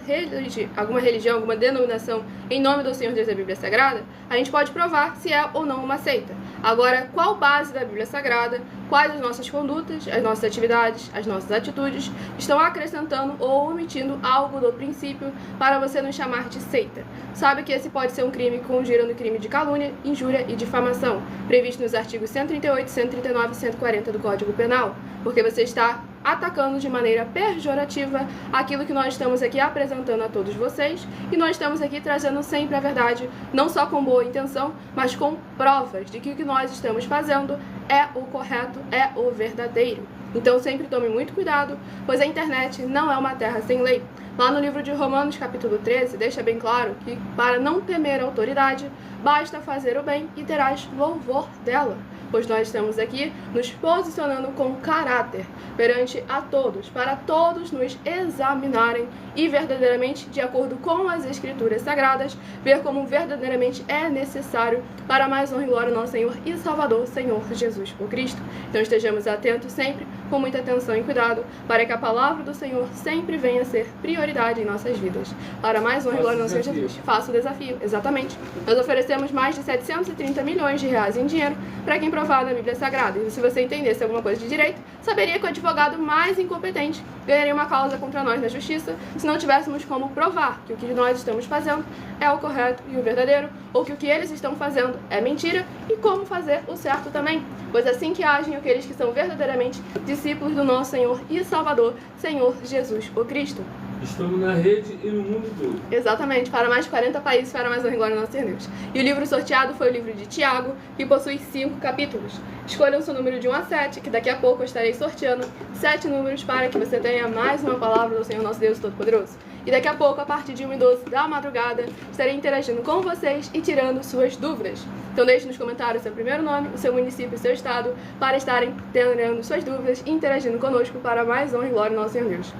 religião, alguma denominação em nome do Senhor Deus da Bíblia Sagrada, a gente pode provar se é ou não uma seita. Agora, qual base da Bíblia Sagrada, quais as nossas condutas, as nossas atividades, as nossas atitudes estão acrescentando ou omitindo algo do princípio para você nos chamar de seita? Sabe que esse pode ser um crime que congira no crime de calúnia, injúria e difamação, previsto nos artigos 138, 139 e 140 do Código Penal, porque você está atacando de maneira pejorativa aquilo que nós estamos aqui apresentando a todos vocês, e nós estamos aqui trazendo sempre a verdade, não só com boa intenção, mas com provas de que o que nós estamos fazendo é o correto, é o verdadeiro. Então sempre tome muito cuidado, pois a internet não é uma terra sem lei. Lá no livro de Romanos, capítulo 13, deixa bem claro que para não temer a autoridade, basta fazer o bem e terás louvor dela. Pois nós estamos aqui nos posicionando com caráter perante a todos, para todos nos examinarem e verdadeiramente, de acordo com as Escrituras Sagradas, ver como verdadeiramente é necessário para mais honra e glória ao nosso Senhor e Salvador, Senhor Jesus o Cristo. Então estejamos atentos sempre, com muita atenção e cuidado, para que a palavra do Senhor sempre venha a ser prioridade em nossas vidas. Para mais honra e glória ao nosso Senhor Jesus. Faça o desafio, exatamente. Nós oferecemos mais de 730 milhões de reais em dinheiro para quem provar na Bíblia Sagrada. E se você entendesse alguma coisa de direito, saberia que o advogado mais incompetente ganharia uma causa contra nós na justiça se não tivéssemos como provar que o que nós estamos fazendo é o correto e o verdadeiro, ou que o que eles estão fazendo é mentira, e como fazer o certo também. Pois assim que agem aqueles que são verdadeiramente discípulos do nosso Senhor e Salvador, Senhor Jesus o Cristo. Estamos na rede e no mundo todo. Exatamente, para mais de 40 países, para mais honra e glória ao nosso Senhor Deus. E o livro sorteado foi o livro de Tiago, que possui 5 capítulos. Escolha o seu número de 1 a 7, que daqui a pouco eu estarei sorteando 7 números para que você tenha mais uma palavra do Senhor nosso Deus Todo-Poderoso. E daqui a pouco, a partir de 1 e 12 da madrugada, estarei interagindo com vocês e tirando suas dúvidas. Então deixe nos comentários o seu primeiro nome, o seu município e o seu estado, para estarem tirando suas dúvidas e interagindo conosco para mais honra e glória ao nosso Senhor Deus.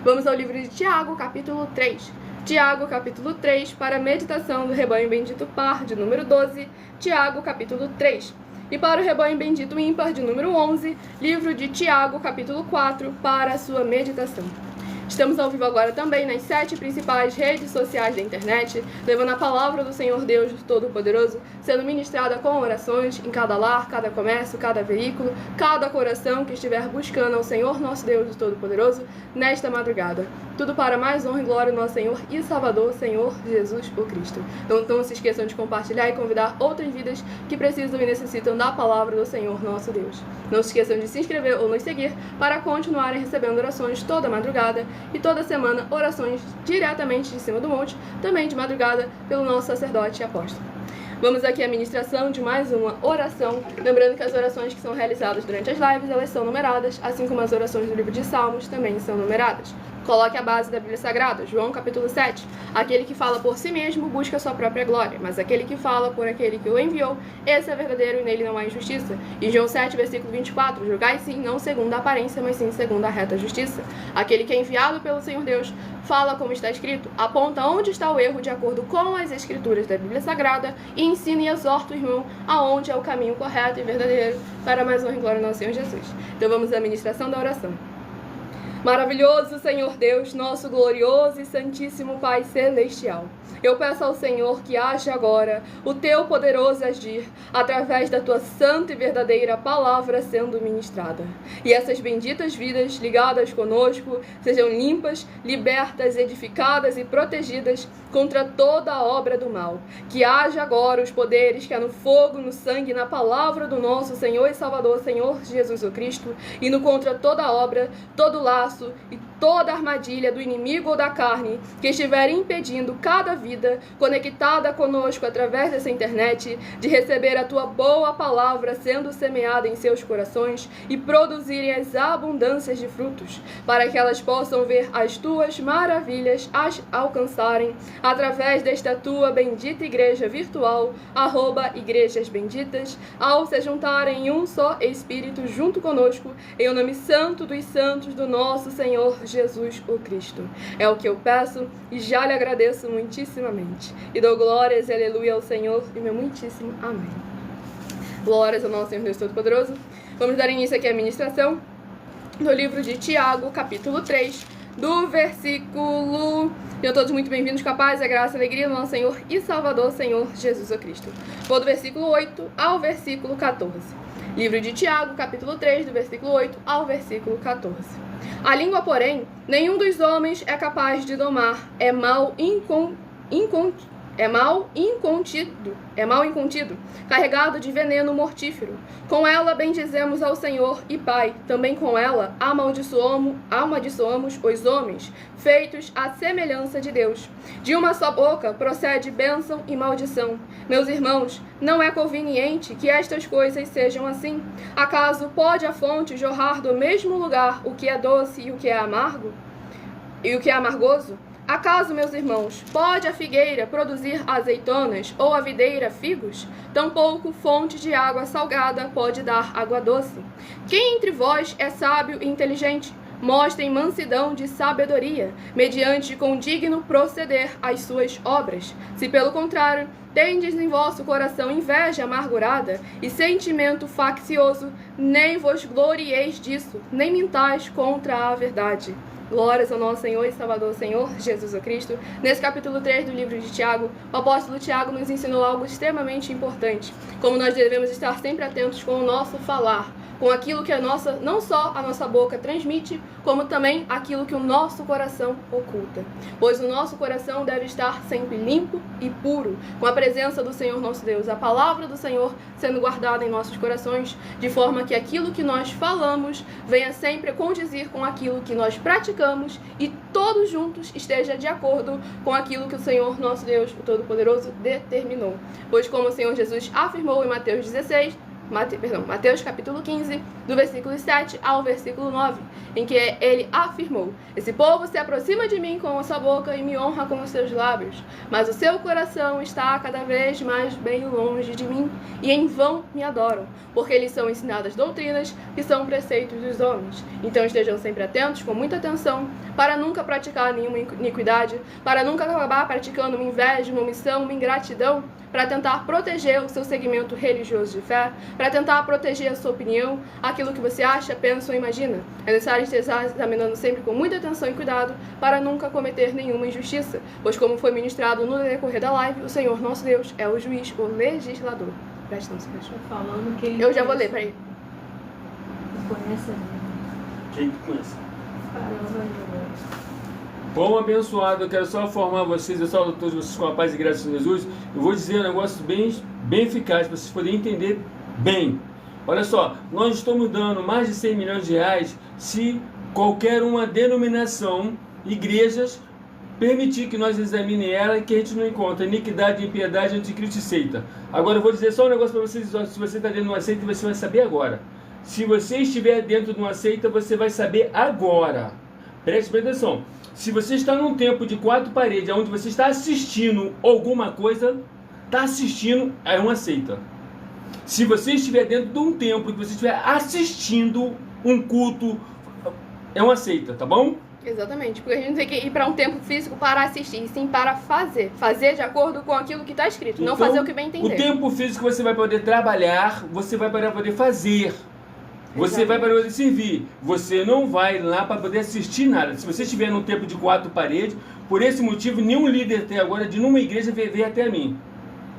Vamos ao livro de Tiago, capítulo 3. Tiago, capítulo 3, para a meditação do rebanho bendito par, de número 12. Tiago, capítulo 3. E para o rebanho bendito ímpar, de número 11, livro de Tiago, capítulo 4, para a sua meditação. Estamos ao vivo agora também nas 7 principais redes sociais da internet, levando a palavra do Senhor Deus Todo-Poderoso, sendo ministrada com orações em cada lar, cada comércio, cada veículo, cada coração que estiver buscando ao Senhor nosso Deus Todo-Poderoso nesta madrugada. Tudo para mais honra e glória do nosso Senhor e Salvador, Senhor Jesus o Cristo. Então não se esqueçam de compartilhar e convidar outras vidas que precisam e necessitam da palavra do Senhor nosso Deus. Não se esqueçam de se inscrever ou nos seguir para continuarem recebendo orações toda madrugada e toda semana orações diretamente de cima do monte, também de madrugada pelo nosso sacerdote e apóstolo. Vamos aqui à ministração de mais uma oração, lembrando que as orações que são realizadas durante as lives, elas são numeradas, assim como as orações do livro de Salmos também são numeradas. Coloque a base da Bíblia Sagrada, João capítulo 7. Aquele que fala por si mesmo busca sua própria glória, mas aquele que fala por aquele que o enviou, esse é verdadeiro e nele não há injustiça. E João 7, versículo 24, julgai sim, não segundo a aparência, mas sim segundo a reta justiça. Aquele que é enviado pelo Senhor Deus, fala como está escrito, aponta onde está o erro de acordo com as escrituras da Bíblia Sagrada e ensina e exorta o irmão aonde é o caminho correto e verdadeiro para mais honra e glória do nosso Senhor Jesus. Então vamos à ministração da oração. Maravilhoso Senhor Deus, nosso glorioso e santíssimo Pai Celestial, eu peço ao Senhor que haja agora o teu poderoso agir através da tua santa e verdadeira palavra sendo ministrada. E essas benditas vidas ligadas conosco sejam limpas, libertas, edificadas e protegidas contra toda a obra do mal. Que haja agora os poderes que há no fogo, no sangue, na palavra do nosso Senhor e Salvador, Senhor Jesus o Cristo, indo contra toda obra, todo laço e toda armadilha do inimigo ou da carne que estiver impedindo cada vida conectada conosco através dessa internet de receber a tua boa palavra sendo semeada em seus corações e produzirem as abundâncias de frutos, para que elas possam ver as tuas maravilhas as alcançarem através desta tua bendita igreja virtual, @Igrejas Benditas, ao se juntarem em um só Espírito junto conosco, em o nome santo dos santos do nosso Senhor Jesus o Cristo. É o que eu peço e já lhe agradeço muitíssimamente. E dou glórias e aleluia ao Senhor e meu muitíssimo amém. Glórias ao nosso Senhor Deus Todo-Poderoso. Vamos dar início aqui à ministração do livro de Tiago, capítulo 3, do versículo... Sejam todos muito bem-vindos com a paz, a graça e a alegria do nosso Senhor e Salvador, Senhor Jesus o Cristo. Vou do versículo 8 ao versículo 14. Livro de Tiago, capítulo 3, do versículo 8 ao versículo 14. A língua, porém, nenhum dos homens é capaz de domar, é mal incontido, carregado de veneno mortífero. Com ela bendizemos ao Senhor e Pai, também com ela amaldiçoamos os homens, feitos à semelhança de Deus. De uma só boca procede bênção e maldição. Meus irmãos, não é conveniente que estas coisas sejam assim. Acaso pode a fonte jorrar do mesmo lugar o que é doce e o que é amargo? E o que é amargoso? Acaso, meus irmãos, pode a figueira produzir azeitonas ou a videira figos? Tampouco fonte de água salgada pode dar água doce. Quem entre vós é sábio e inteligente? Mostrem mansidão de sabedoria, mediante com digno proceder às suas obras. Se, pelo contrário, tendes em vosso coração inveja amargurada e sentimento faccioso, nem vos glorieis disso, nem mintais contra a verdade. Glórias ao nosso Senhor e Salvador, Senhor Jesus o Cristo. Nesse capítulo 3 do livro de Tiago, o apóstolo Tiago nos ensinou algo extremamente importante, como nós devemos estar sempre atentos com o nosso falar, com aquilo que não só a nossa boca transmite, como também aquilo que o nosso coração oculta. Pois o nosso coração deve estar sempre limpo e puro, com a presença do Senhor nosso Deus, a palavra do Senhor sendo guardada em nossos corações, de forma que aquilo que nós falamos venha sempre condizir com aquilo que nós praticamos e todos juntos esteja de acordo com aquilo que o Senhor nosso Deus, o Todo-Poderoso, determinou. Pois como o Senhor Jesus afirmou em Mateus capítulo 15, do versículo 7 ao versículo 9, em que ele afirmou: esse povo se aproxima de mim com a sua boca e me honra com os seus lábios, mas o seu coração está cada vez mais bem longe de mim, e em vão me adoram, porque lhes são ensinadas doutrinas que são preceitos dos homens. Então estejam sempre atentos, com muita atenção, para nunca praticar nenhuma iniquidade, para nunca acabar praticando uma inveja, uma omissão, uma ingratidão, para tentar proteger o seu segmento religioso de fé, para tentar proteger a sua opinião, aquilo que você acha, pensa ou imagina. É necessário estar examinando sempre com muita atenção e cuidado para nunca cometer nenhuma injustiça, pois como foi ministrado no decorrer da live, o Senhor nosso Deus é o juiz, o legislador. Presta atenção, falando que eu já vou ler, peraí. Conhece Quem conhece? Caramba, Bom, abençoado, eu quero só informar vocês, eu saúdo todos vocês com a paz e graça de Jesus. Eu vou dizer um negócio bem eficaz, para vocês poderem entender bem. Olha só, nós estamos dando mais de 100 milhões de reais se qualquer uma denominação, igrejas, permitir que nós examine ela e que a gente não encontra iniquidade, impiedade, anticristo e seita. Agora eu vou dizer só um negócio para vocês, se você está dentro de uma seita, você vai saber agora. Se você estiver dentro de uma seita, você vai saber agora. Preste atenção. Se você está num tempo de 4 paredes, onde você está assistindo alguma coisa, está assistindo, é uma seita. Se você estiver dentro de um templo, que você estiver assistindo um culto, é uma seita, tá bom? Exatamente, porque a gente não tem que ir para um templo físico para assistir, e sim para fazer. Fazer de acordo com aquilo que está escrito, não fazer o que bem entender. O tempo físico você vai poder trabalhar, você vai poder fazer. Você vai para poder servir. Você não vai lá para poder assistir nada. Se você estiver num tempo de 4 paredes, por esse motivo, nenhum líder até agora de nenhuma igreja veio até mim.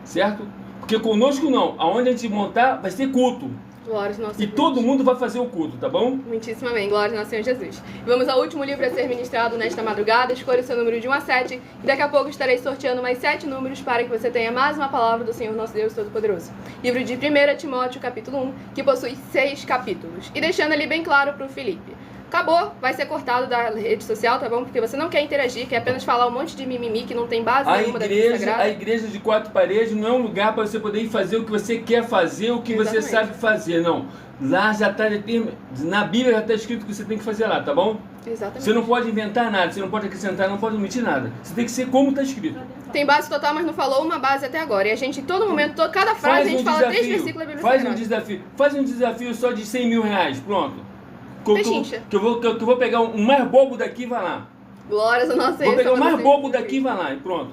Certo? Porque conosco não. Aonde a gente montar, vai ser culto. Glória ao nosso E Deus. todo mundo vai fazer o culto, tá bom? Muitíssimo amém. Glória ao nosso Senhor Jesus. E vamos ao último livro a ser ministrado nesta madrugada. Escolha o seu número de 1 a 7. E daqui a pouco estarei sorteando mais 7 números para que você tenha mais uma palavra do Senhor nosso Deus Todo-Poderoso. Livro de 1 Timóteo, capítulo 1, que possui 6 capítulos. E deixando ali bem claro para o Felipe. Acabou, vai ser cortado da rede social, tá bom? Porque você não quer interagir, quer apenas falar um monte de mimimi que não tem base nenhuma da Bíblia Sagrada. A igreja de 4 paredes não é um lugar para você poder ir fazer o que você quer fazer, o que você sabe fazer, não. Lá já está, na Bíblia já está escrito o que você tem que fazer lá, tá bom? Exatamente. Você não pode inventar nada, você não pode acrescentar, não pode omitir nada. Você tem que ser como está escrito. Tem base total, mas não falou uma base até agora. E a gente, em todo momento, cada frase, a gente fala 3 versículos da Bíblia Sagrada. Faz um desafio só de 100 mil reais, pronto. Pechincha. Que eu vou pegar o mais bobo daqui e vai lá. Glórias ao nosso Senhor. Vou pegar o mais bobo daqui e vai lá, e pronto.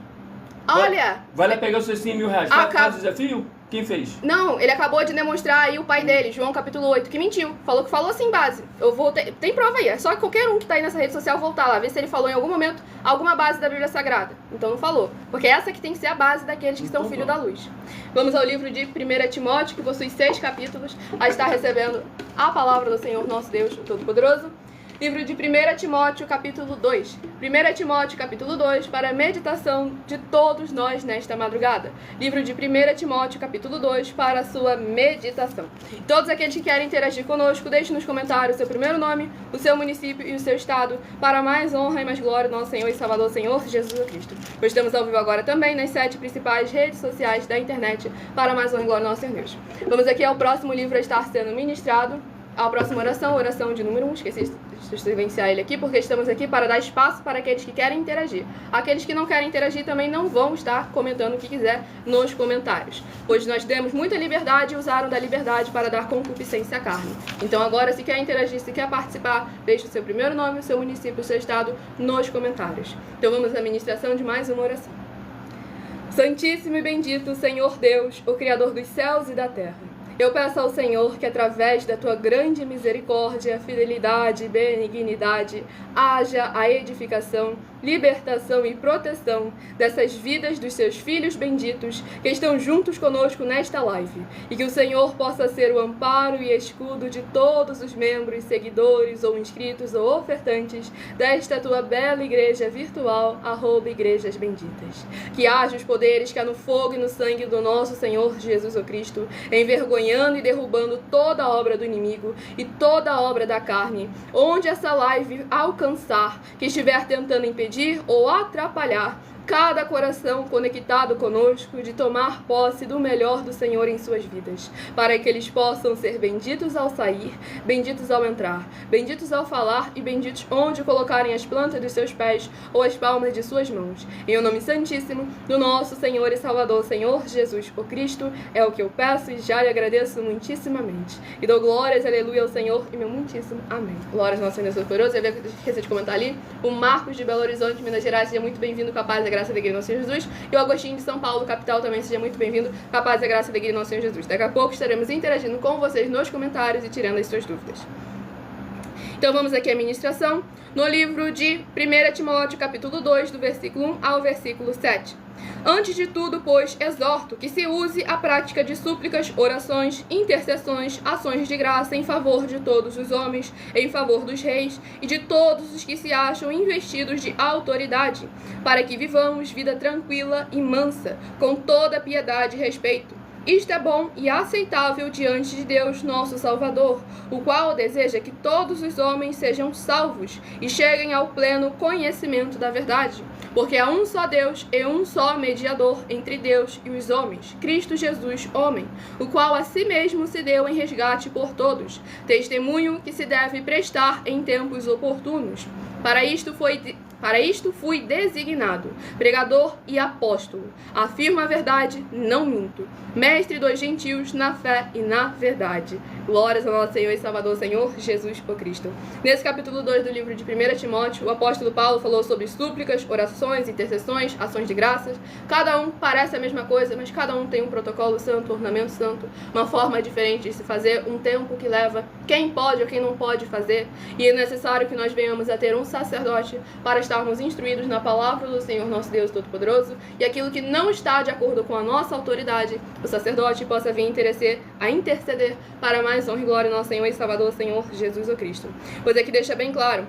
Olha! Vai lá pegar os seus 100 mil reais. Faz o desafio? Quem fez? Não, ele acabou de demonstrar aí o pai dele, João capítulo 8, que mentiu. Falou que falou assim, base. Eu vou tem prova aí, é só qualquer um que tá aí nessa rede social voltar lá, ver se ele falou em algum momento alguma base da Bíblia Sagrada. Então não falou. Porque essa que tem que ser a base daqueles que são filhos da luz. Vamos ao livro de 1 Timóteo, que possui 6 capítulos, a estar recebendo a palavra do Senhor nosso Deus, o Todo-Poderoso. Livro de 1 Timóteo, capítulo 2. 1 Timóteo, capítulo 2, para a meditação de todos nós nesta madrugada. Livro de 1 Timóteo, capítulo 2, para a sua meditação. Todos aqueles que querem interagir conosco, deixe nos comentários o seu primeiro nome, o seu município e o seu estado, para mais honra e mais glória do nosso Senhor e Salvador, Senhor Jesus Cristo. Pois estamos ao vivo agora também nas 7 principais redes sociais da internet, para mais honra e glória do nosso Senhor Deus. Vamos aqui ao próximo livro a estar sendo ministrado. A próxima oração, oração de número 1, esqueci de silenciar ele aqui, porque estamos aqui para dar espaço para aqueles que querem interagir. Aqueles que não querem interagir também não vão estar comentando o que quiser nos comentários, pois nós demos muita liberdade e usaram da liberdade para dar concupiscência à carne. Então agora, se quer interagir, se quer participar, deixe o seu primeiro nome, o seu município, o seu estado nos comentários. Então vamos à ministração de mais uma oração. Santíssimo e bendito Senhor Deus, o Criador dos céus e da terra, eu peço ao Senhor que, através da tua grande misericórdia, fidelidade e benignidade, haja a edificação, libertação e proteção dessas vidas dos seus filhos benditos que estão juntos conosco nesta live, e que o Senhor possa ser o amparo e escudo de todos os membros, seguidores ou inscritos ou ofertantes desta tua bela igreja virtual, @Igrejas Benditas. Que haja os poderes que há no fogo e no sangue do nosso Senhor Jesus Cristo, envergonhando e derrubando toda a obra do inimigo e toda a obra da carne, onde essa live alcançar, que estiver tentando impedir ou atrapalhar cada coração conectado conosco de tomar posse do melhor do Senhor em suas vidas, para que eles possam ser benditos ao sair, benditos ao entrar, benditos ao falar e benditos onde colocarem as plantas dos seus pés ou as palmas de suas mãos. Em o nome santíssimo do nosso Senhor e Salvador, Senhor Jesus, o Cristo, é o que eu peço e já lhe agradeço muitíssimamente. E dou glórias, aleluia, ao Senhor e meu muitíssimo amém. Glórias ao nosso Senhor Todo-Poderoso. Eu esqueci de comentar ali, o Marcos de Belo Horizonte, Minas Gerais, seja muito bem-vindo com a paz e graça e alegria do nosso Senhor Jesus. E o Agostinho de São Paulo, capital, também seja muito bem-vindo. Com a paz e a graça e alegria do nosso Senhor Jesus. Daqui a pouco estaremos interagindo com vocês nos comentários e tirando as suas dúvidas. Então vamos aqui à ministração, no livro de 1 Timóteo, capítulo 2, do versículo 1 ao versículo 7. Antes de tudo, pois, exorto que se use a prática de súplicas, orações, intercessões, ações de graça em favor de todos os homens, em favor dos reis e de todos os que se acham investidos de autoridade, para que vivamos vida tranquila e mansa, com toda piedade e respeito. Isto é bom e aceitável diante de Deus, nosso Salvador, o qual deseja que todos os homens sejam salvos e cheguem ao pleno conhecimento da verdade. Porque há um só Deus e um só mediador entre Deus e os homens, Cristo Jesus, homem, o qual a si mesmo se deu em resgate por todos, testemunho que se deve prestar em tempos oportunos. Para isto fui designado, pregador e apóstolo. Afirmo a verdade, não minto. Mestre dos gentios na fé e na verdade. Glórias ao nosso Senhor e Salvador, Senhor Jesus o Cristo. Nesse capítulo 2 do livro de 1 Timóteo, o apóstolo Paulo falou sobre súplicas, orações, intercessões, ações de graças. Cada um parece a mesma coisa, mas cada um tem um protocolo santo, ornamento santo, uma forma diferente de se fazer, um tempo que leva quem pode ou quem não pode fazer. E é necessário que nós venhamos a ter um sacerdote para estarmos instruídos na palavra do Senhor nosso Deus Todo-Poderoso, e aquilo que não está de acordo com a nossa autoridade, o sacerdote possa vir a interceder para mais honra e glória do nosso Senhor e Salvador, Senhor Jesus o Cristo. Pois aqui deixa bem claro,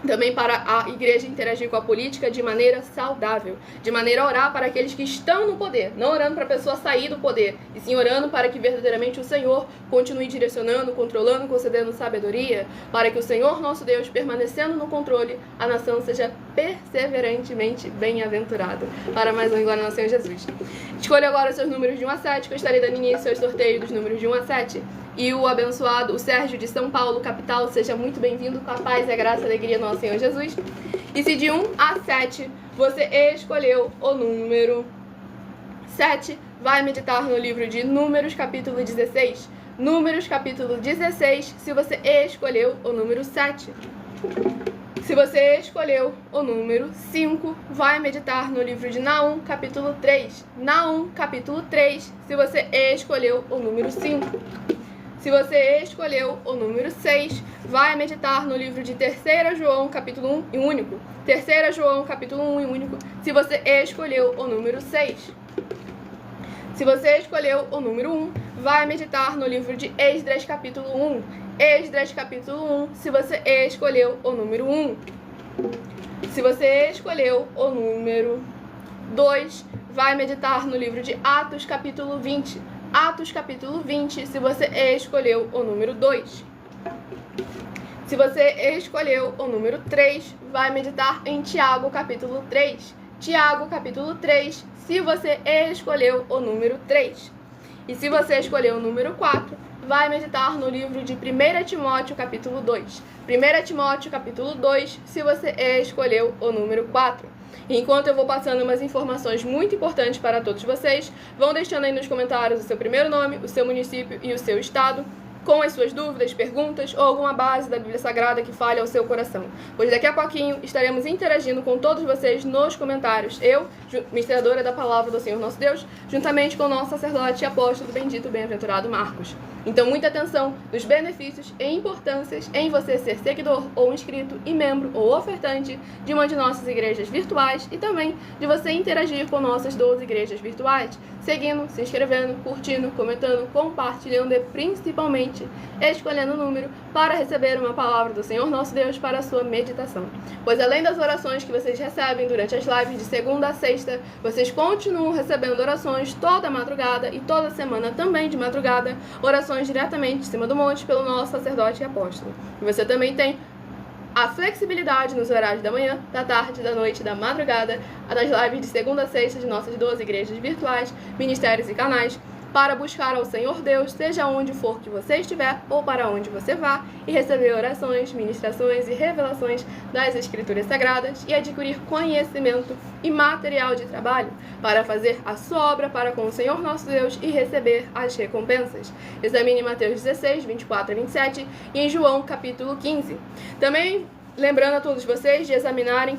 também para a igreja interagir com a política de maneira saudável, de maneira a orar para aqueles que estão no poder, não orando para a pessoa sair do poder, e sim orando para que verdadeiramente o Senhor continue direcionando, controlando, concedendo sabedoria, para que o Senhor nosso Deus, permanecendo no controle, a nação seja perseverantemente bem-aventurada. Para mais uma glória ao Senhor Jesus. Escolha agora os seus números de 1 a 7, que eu estarei dando início aos sorteios dos números de 1 a 7. E o abençoado, o Sérgio de São Paulo, capital, seja muito bem-vindo, com a paz, a graça e a alegria do nosso Senhor Jesus. E se de 1 a 7 você escolheu o número 7, vai meditar no livro de Números, capítulo 16. Números, capítulo 16, se você escolheu o número 7. Se você escolheu o número 5, vai meditar no livro de Naum, capítulo 3. Naum, capítulo 3, se você escolheu o número 5. Se você escolheu o número 6, vai meditar no livro de 3 João, capítulo 1 e único. 3 João, capítulo 1 e único, se você escolheu o número 6. Se você escolheu o número 1, vai meditar no livro de Esdras, capítulo 1. Esdras, capítulo 1, se você escolheu o número 1. Se você escolheu o número 2, vai meditar no livro de Atos, capítulo 20. Atos, capítulo 20, se você escolheu o número 2. Se você escolheu o número 3, vai meditar em Tiago, capítulo 3. Tiago, capítulo 3, se você escolheu o número 3. E se você escolheu o número 4, vai meditar no livro de 1 Timóteo, capítulo 2. 1 Timóteo, capítulo 2, se você escolheu o número 4. Enquanto eu vou passando umas informações muito importantes para todos vocês, vão deixando aí nos comentários o seu primeiro nome, o seu município e o seu estado, com as suas dúvidas, perguntas ou alguma base da Bíblia Sagrada que fale ao seu coração. Pois daqui a pouquinho estaremos interagindo com todos vocês nos comentários. Eu, ministradora da Palavra do Senhor nosso Deus, juntamente com o nosso sacerdote e apóstolo bendito bem-aventurado Marcos. Então, muita atenção nos benefícios e importâncias em você ser seguidor ou inscrito e membro ou ofertante de uma de nossas igrejas virtuais e também de você interagir com nossas 12 igrejas virtuais, seguindo, se inscrevendo, curtindo, comentando, compartilhando e principalmente escolhendo o número para receber uma palavra do Senhor nosso Deus para a sua meditação. Pois além das orações que vocês recebem durante as lives de segunda a sexta, vocês continuam recebendo orações toda madrugada e toda semana também de madrugada, orações diretamente de cima do monte pelo nosso sacerdote e apóstolo. E você também tem a flexibilidade nos horários da manhã, da tarde, da noite, da madrugada, nas lives de segunda a sexta de nossas 12 igrejas virtuais, ministérios e canais, para buscar ao Senhor Deus, seja onde for que você estiver ou para onde você vá, e receber orações, ministrações e revelações das Escrituras Sagradas e adquirir conhecimento e material de trabalho para fazer a sua obra para com o Senhor nosso Deus e receber as recompensas. Examine Mateus 16, 24 a 27 e em João capítulo 15. Também lembrando a todos vocês de examinarem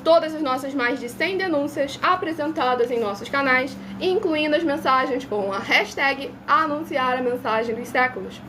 todas as nossas mais de 100 denúncias apresentadas em nossos canais, incluindo as mensagens com a hashtag anunciar a mensagem dos séculos.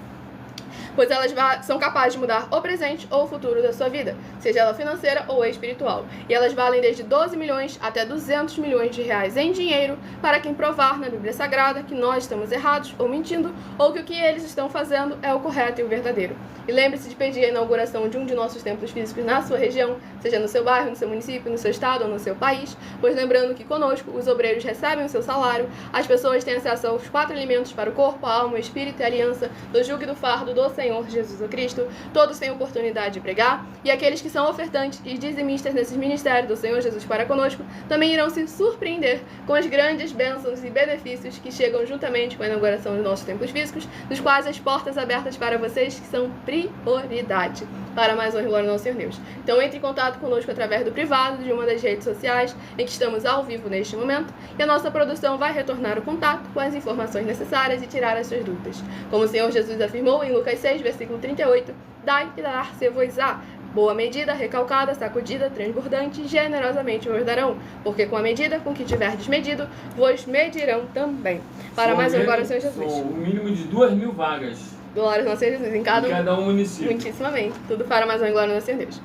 Pois elas são capazes de mudar o presente ou o futuro da sua vida, seja ela financeira ou espiritual. E elas valem desde 12 milhões até 200 milhões de reais em dinheiro para quem provar na Bíblia Sagrada que nós estamos errados ou mentindo, ou que o que eles estão fazendo é o correto e o verdadeiro. E lembre-se de pedir a inauguração de um de nossos templos físicos na sua região, seja no seu bairro, no seu município, no seu estado ou no seu país, pois lembrando que conosco os obreiros recebem o seu salário, as pessoas têm acesso aos 4 alimentos para o corpo, a alma, o espírito e a aliança, do jugo e do fardo do Senhor Jesus Cristo, todos têm oportunidade de pregar, e aqueles que são ofertantes e dizimistas nesses ministérios do Senhor Jesus para conosco também irão se surpreender com as grandes bênçãos e benefícios que chegam juntamente com a inauguração dos nossos templos físicos, dos quais as portas abertas para vocês que são prioridade para mais honra e glória ao nosso Senhor Deus. Então entre em contato conosco através do privado de uma das redes sociais em que estamos ao vivo neste momento, e a nossa produção vai retornar o contato com as informações necessárias e tirar as suas dúvidas. Como o Senhor Jesus afirmou em Lucas 6, versículo 38, dai e dar-se-vos-á. Boa medida, recalcada, sacudida, transbordante, generosamente vos darão, porque com a medida com que tiverdes medido, vos medirão também. Para mais honra e glória ao Senhor Jesus. O mínimo de 2.000 vagas. Glória ao nosso Senhor Jesus, em cada um município. Muitíssimamente. Tudo para mais honra e glória ao nosso Senhor Deus.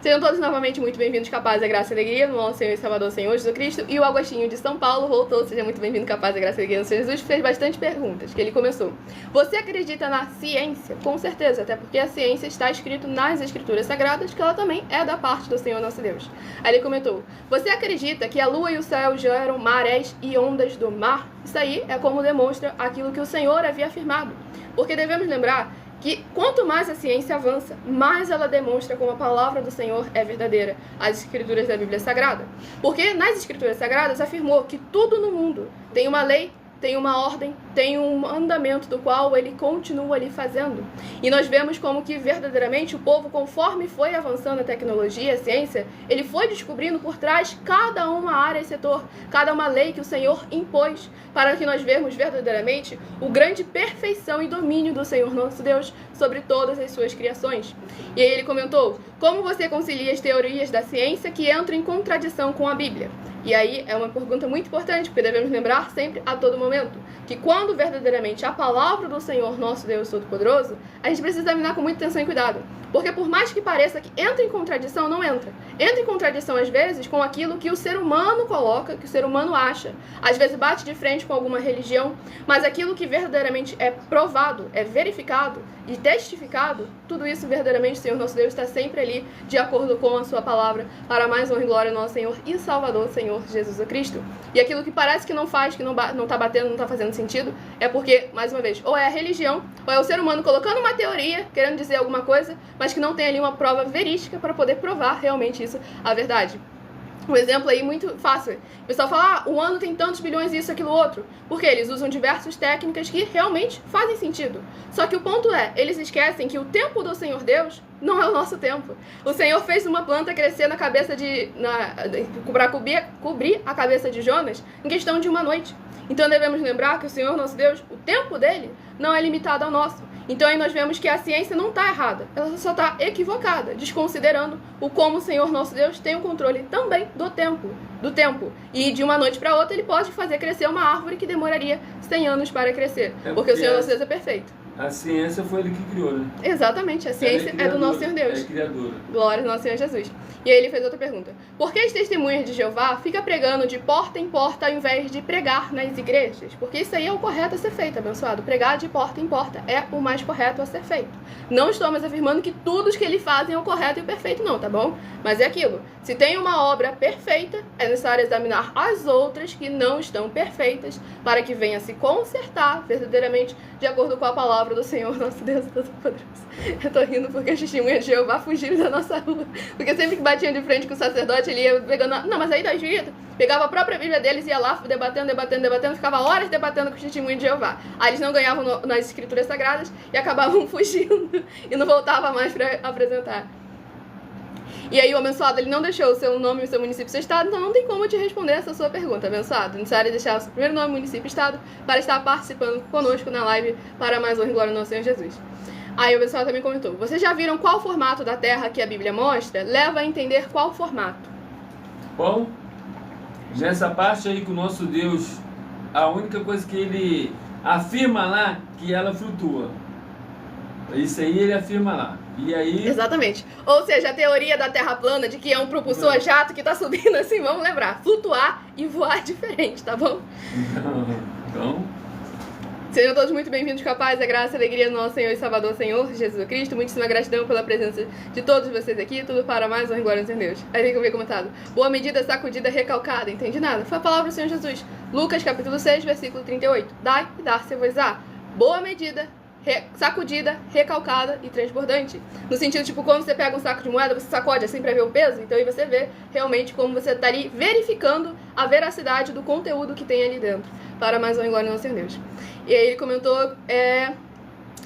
Sejam todos novamente muito bem-vindos, capaz da graça e alegria, no nosso Senhor e Salvador Senhor Jesus Cristo. E o Agostinho de São Paulo voltou, seja muito bem-vindo, capaz da graça e alegria no Senhor Jesus, fez bastante perguntas, que ele começou. Você acredita na ciência? Com certeza, até porque a ciência está escrito nas Escrituras Sagradas, que ela também é da parte do Senhor nosso Deus. Aí ele comentou, você acredita que a lua e o céu geram marés e ondas do mar? Isso aí é como demonstra aquilo que o Senhor havia afirmado. Porque devemos lembrar que quanto mais a ciência avança, mais ela demonstra como a palavra do Senhor é verdadeira, as escrituras da Bíblia Sagrada. Porque nas escrituras sagradas afirmou que tudo no mundo tem uma lei, tem uma ordem, tem um mandamento do qual ele continua ali fazendo. E nós vemos como que verdadeiramente o povo, conforme foi avançando a tecnologia, a ciência, ele foi descobrindo por trás cada uma área e setor, cada uma lei que o Senhor impôs, para que nós vemos verdadeiramente o grande perfeição e domínio do Senhor nosso Deus sobre todas as suas criações. E aí ele comentou, como você concilia as teorias da ciência que entram em contradição com a Bíblia? E aí é uma pergunta muito importante, porque devemos lembrar sempre, a todo momento, que quando verdadeiramente a palavra do Senhor nosso Deus Todo-Poderoso, a gente precisa examinar com muita atenção e cuidado. Porque por mais que pareça que entra em contradição, não entra. Entra em contradição, às vezes, com aquilo que o ser humano coloca, que o ser humano acha. Às vezes bate de frente com alguma religião, mas aquilo que verdadeiramente é provado, é verificado e testificado, tudo isso verdadeiramente o Senhor nosso Deus está sempre ali, de acordo com a sua palavra, para mais honra e glória ao nosso Senhor e Salvador, Senhor Jesus Cristo. E aquilo que parece que não faz, que não está batendo, não está fazendo sentido, é porque, mais uma vez, ou é a religião, ou é o ser humano colocando uma teoria, querendo dizer alguma coisa, mas que não tem ali uma prova verídica para poder provar realmente isso, a verdade. Um exemplo aí muito fácil. O pessoal fala, o ano tem tantos bilhões, isso, aquilo, outro. Porque eles usam diversas técnicas que realmente fazem sentido. Só que o ponto é, eles esquecem que o tempo do Senhor Deus não é o nosso tempo. O Senhor fez uma planta crescer na cabeça para cobrir a cabeça de Jonas em questão de uma noite. Então devemos lembrar que o Senhor nosso Deus, o tempo dele, não é limitado ao nosso. Então aí nós vemos que a ciência não está errada, ela só está equivocada, desconsiderando o como o Senhor nosso Deus tem o controle também do tempo. E de uma noite para outra ele pode fazer crescer uma árvore que demoraria 100 anos para crescer, porque o Senhor nosso Deus é perfeito. A ciência foi ele que criou, né? Exatamente, a ciência é do nosso Senhor Deus. É criadora. Glória ao nosso Senhor Jesus. E aí ele fez outra pergunta. Por que as testemunhas de Jeová ficam pregando de porta em porta ao invés de pregar nas igrejas? Porque isso aí é o correto a ser feito, abençoado. Pregar de porta em porta é o mais correto a ser feito. Não estou mais afirmando que tudo que ele fazem é o correto e o perfeito, não, tá bom? Mas é aquilo. Se tem uma obra perfeita, é necessário examinar as outras que não estão perfeitas para que venha se consertar verdadeiramente de acordo com a palavra do Senhor nosso Deus Todo-Poderoso. Eu tô rindo porque as testemunhas de Jeová fugiram da nossa rua. Porque sempre que batiam de frente com o sacerdote, ele ia pegando... Não, mas aí tá escrito. Pegava a própria Bíblia deles, ia lá debatendo, ficava horas debatendo com os testemunhos de Jeová. Aí eles não ganhavam nas escrituras sagradas e acabavam fugindo e não voltavam mais para apresentar. E aí o abençoado, ele não deixou o seu nome, o seu município, o seu estado, então não tem como eu te responder essa sua pergunta, abençoado. Necessário deixar o seu primeiro nome, município e estado, para estar participando conosco na live para mais honra e glória ao nosso Senhor Jesus. Aí o pessoal também comentou: vocês já viram qual formato da Terra que a Bíblia mostra? Leva a entender qual formato. Bom, nessa parte aí que o nosso Deus, a única coisa que ele afirma lá, que ela flutua. Isso aí ele afirma lá. E aí... Exatamente. Ou seja, a teoria da Terra plana, de que é um propulsor a jato que tá subindo assim, vamos lembrar. Flutuar e voar é diferente, tá bom? Então... Sejam todos muito bem-vindos com a paz, a graça e a alegria do nosso Senhor e Salvador, Senhor Jesus Cristo. Muitíssima gratidão pela presença de todos vocês aqui. Tudo para mais honra e glória em Deus. Aí vem que eu vi comentado: boa medida, sacudida, recalcada. Entendi nada. Foi a palavra do Senhor Jesus. Lucas, capítulo 6, versículo 38. Dai e dar-se-vos-á. Boa medida, sacudida, recalcada e transbordante. No sentido, tipo, quando você pega um saco de moeda, você sacode assim pra ver o peso. Então aí você vê realmente como você tá ali verificando a veracidade do conteúdo que tem ali dentro. Para mais honra e glória em nosso Deus. E aí ele comentou,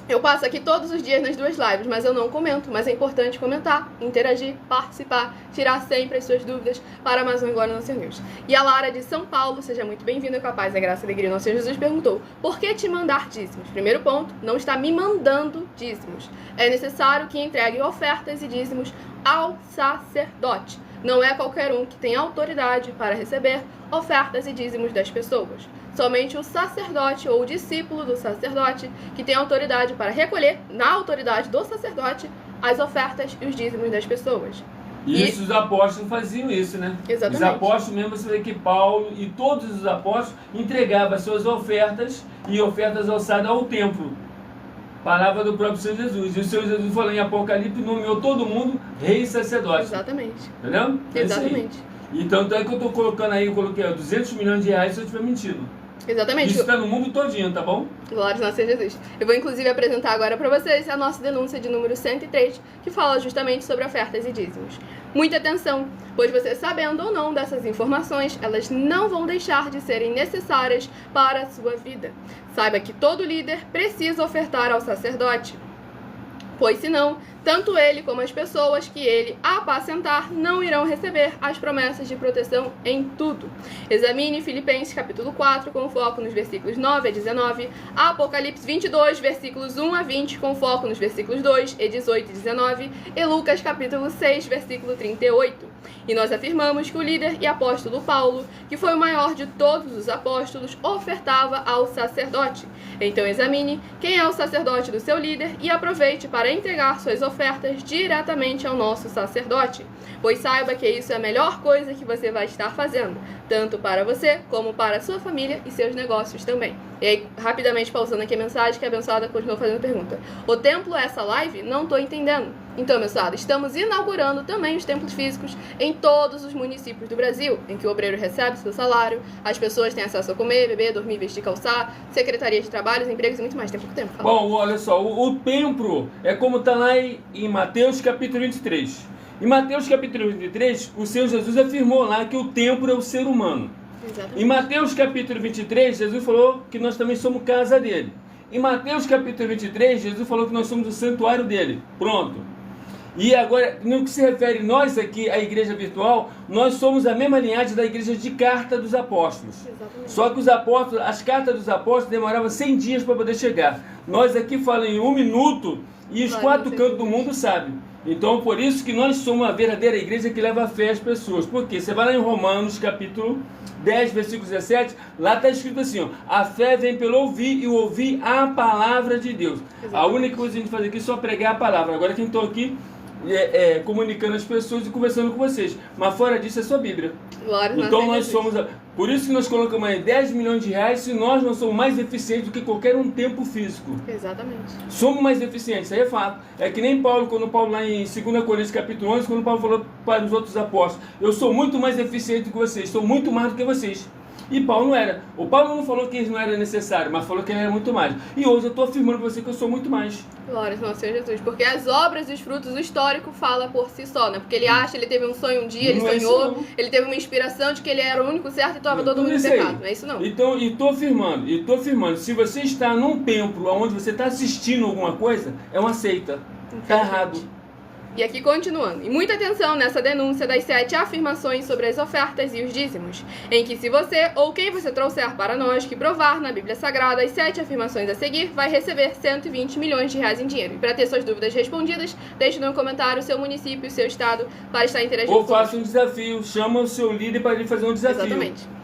eu passo aqui todos os dias nas duas lives, mas eu não comento. Mas é importante comentar, interagir, participar, tirar sempre as suas dúvidas para mais honra e glória em nosso Deus. E a Lara de São Paulo, seja muito bem-vinda com a paz, a graça e a alegria do nosso Senhor Jesus, perguntou: por que te mandar dízimos? Primeiro ponto, não está me mandando dízimos. É necessário que entregue ofertas e dízimos ao sacerdote. Não é qualquer um que tem autoridade para receber ofertas e dízimos das pessoas. Somente o sacerdote ou o discípulo do sacerdote que tem autoridade para recolher, na autoridade do sacerdote, as ofertas e os dízimos das pessoas. Isso, os apóstolos faziam isso, né? Exatamente. Os apóstolos mesmo, você vê que Paulo e todos os apóstolos entregavam suas ofertas e ofertas alçadas ao templo. Palavra do próprio Senhor Jesus. E o Senhor Jesus falou em Apocalipse, nomeou todo mundo rei e sacerdote. Exatamente. Entendeu? Exatamente. Então, é que eu estou colocando aí, eu coloquei 200 milhões de reais se eu estiver mentindo. Exatamente. Isso está no mundo todinho, tá bom? Glória a Senhor Jesus. Eu vou inclusive apresentar agora para vocês a nossa denúncia de número 103, que fala justamente sobre ofertas e dízimos. Muita atenção, pois você sabendo ou não dessas informações, elas não vão deixar de serem necessárias para a sua vida. Saiba que todo líder precisa ofertar ao sacerdote, pois senão, tanto ele como as pessoas que ele apacentar não irão receber as promessas de proteção em tudo. Examine Filipenses capítulo 4, com foco nos versículos 9 a 19, Apocalipse 22, versículos 1 a 20, com foco nos versículos 2 e 18 e 19, e Lucas capítulo 6, versículo 38. E nós afirmamos que o líder e apóstolo Paulo, que foi o maior de todos os apóstolos, ofertava ao sacerdote. Então examine quem é o sacerdote do seu líder e aproveite para entregar suas ofertas diretamente ao nosso sacerdote, pois saiba que isso é a melhor coisa que você vai estar fazendo, tanto para você como para a sua família e seus negócios também. E aí, rapidamente pausando aqui a mensagem, que a abençoada continuou fazendo pergunta: o templo é essa live? Não estou entendendo. Então, abençoada, estamos inaugurando também os templos físicos em todos os municípios do Brasil, em que o obreiro recebe seu salário, as pessoas têm acesso a comer, beber, dormir, vestir, calçar, secretaria de trabalhos, empregos e muito mais. Tem pouco tempo. Fala. Bom, olha só, o templo é como está lá em Mateus capítulo 23. Em Mateus capítulo 23, o Senhor Jesus afirmou lá que o templo é o ser humano. Exatamente. Em Mateus capítulo 23, Jesus falou que nós também somos casa dele. Em Mateus capítulo 23, Jesus falou que nós somos o santuário dele. Pronto. E agora, no que se refere nós aqui, à igreja virtual, nós somos a mesma linhagem da igreja de carta dos apóstolos. Exatamente. Só que os apóstolos, as cartas dos apóstolos demoravam 100 dias para poder chegar. Nós aqui falamos em 1 minuto e os quatro cantos do mundo sabem. Então, por isso que nós somos a verdadeira igreja que leva a fé às pessoas. Por quê? Você vai lá em Romanos, capítulo 10, versículo 17, lá está escrito assim, ó: a fé vem pelo ouvir e o ouvir a palavra de Deus. Exatamente. A única coisa que a gente faz aqui é só pregar a palavra. Agora quem estou aqui comunicando as pessoas e conversando com vocês. Mas fora disso é só Bíblia. Glória então nós somos... Por isso que nós colocamos aí 10 milhões de reais, se nós não somos mais eficientes do que qualquer um templo físico. Exatamente. Somos mais eficientes, isso aí é fato. É que nem Paulo, quando Paulo lá em 2 Coríntios capítulo 11, quando Paulo falou para os outros apóstolos: eu sou muito mais eficiente do que vocês, sou muito mais do que vocês. E Paulo não era. O Paulo não falou que isso não era necessário, mas falou que ele era muito mais. E hoje eu estou afirmando para você que eu sou muito mais. Glória ao Senhor Jesus. Porque as obras e os frutos, o histórico fala por si só, né? Porque ele acha, ele teve um sonho um dia, ele sonhou, ele teve uma inspiração de que ele era o único certo e estava todo mundo em pecado. Não é isso não. Então, e estou afirmando, se você está num templo onde você está assistindo alguma coisa, é uma seita. Está errado. E aqui continuando. E muita atenção nessa denúncia das 7 afirmações sobre as ofertas e os dízimos, em que se você ou quem você trouxer para nós que provar na Bíblia Sagrada as 7 afirmações a seguir, vai receber 120 milhões de reais em dinheiro. E para ter suas dúvidas respondidas, deixe no comentário o seu município, o seu estado, para estar interagindo. Ou faça um desafio, chama o seu líder para ele fazer um desafio. Exatamente.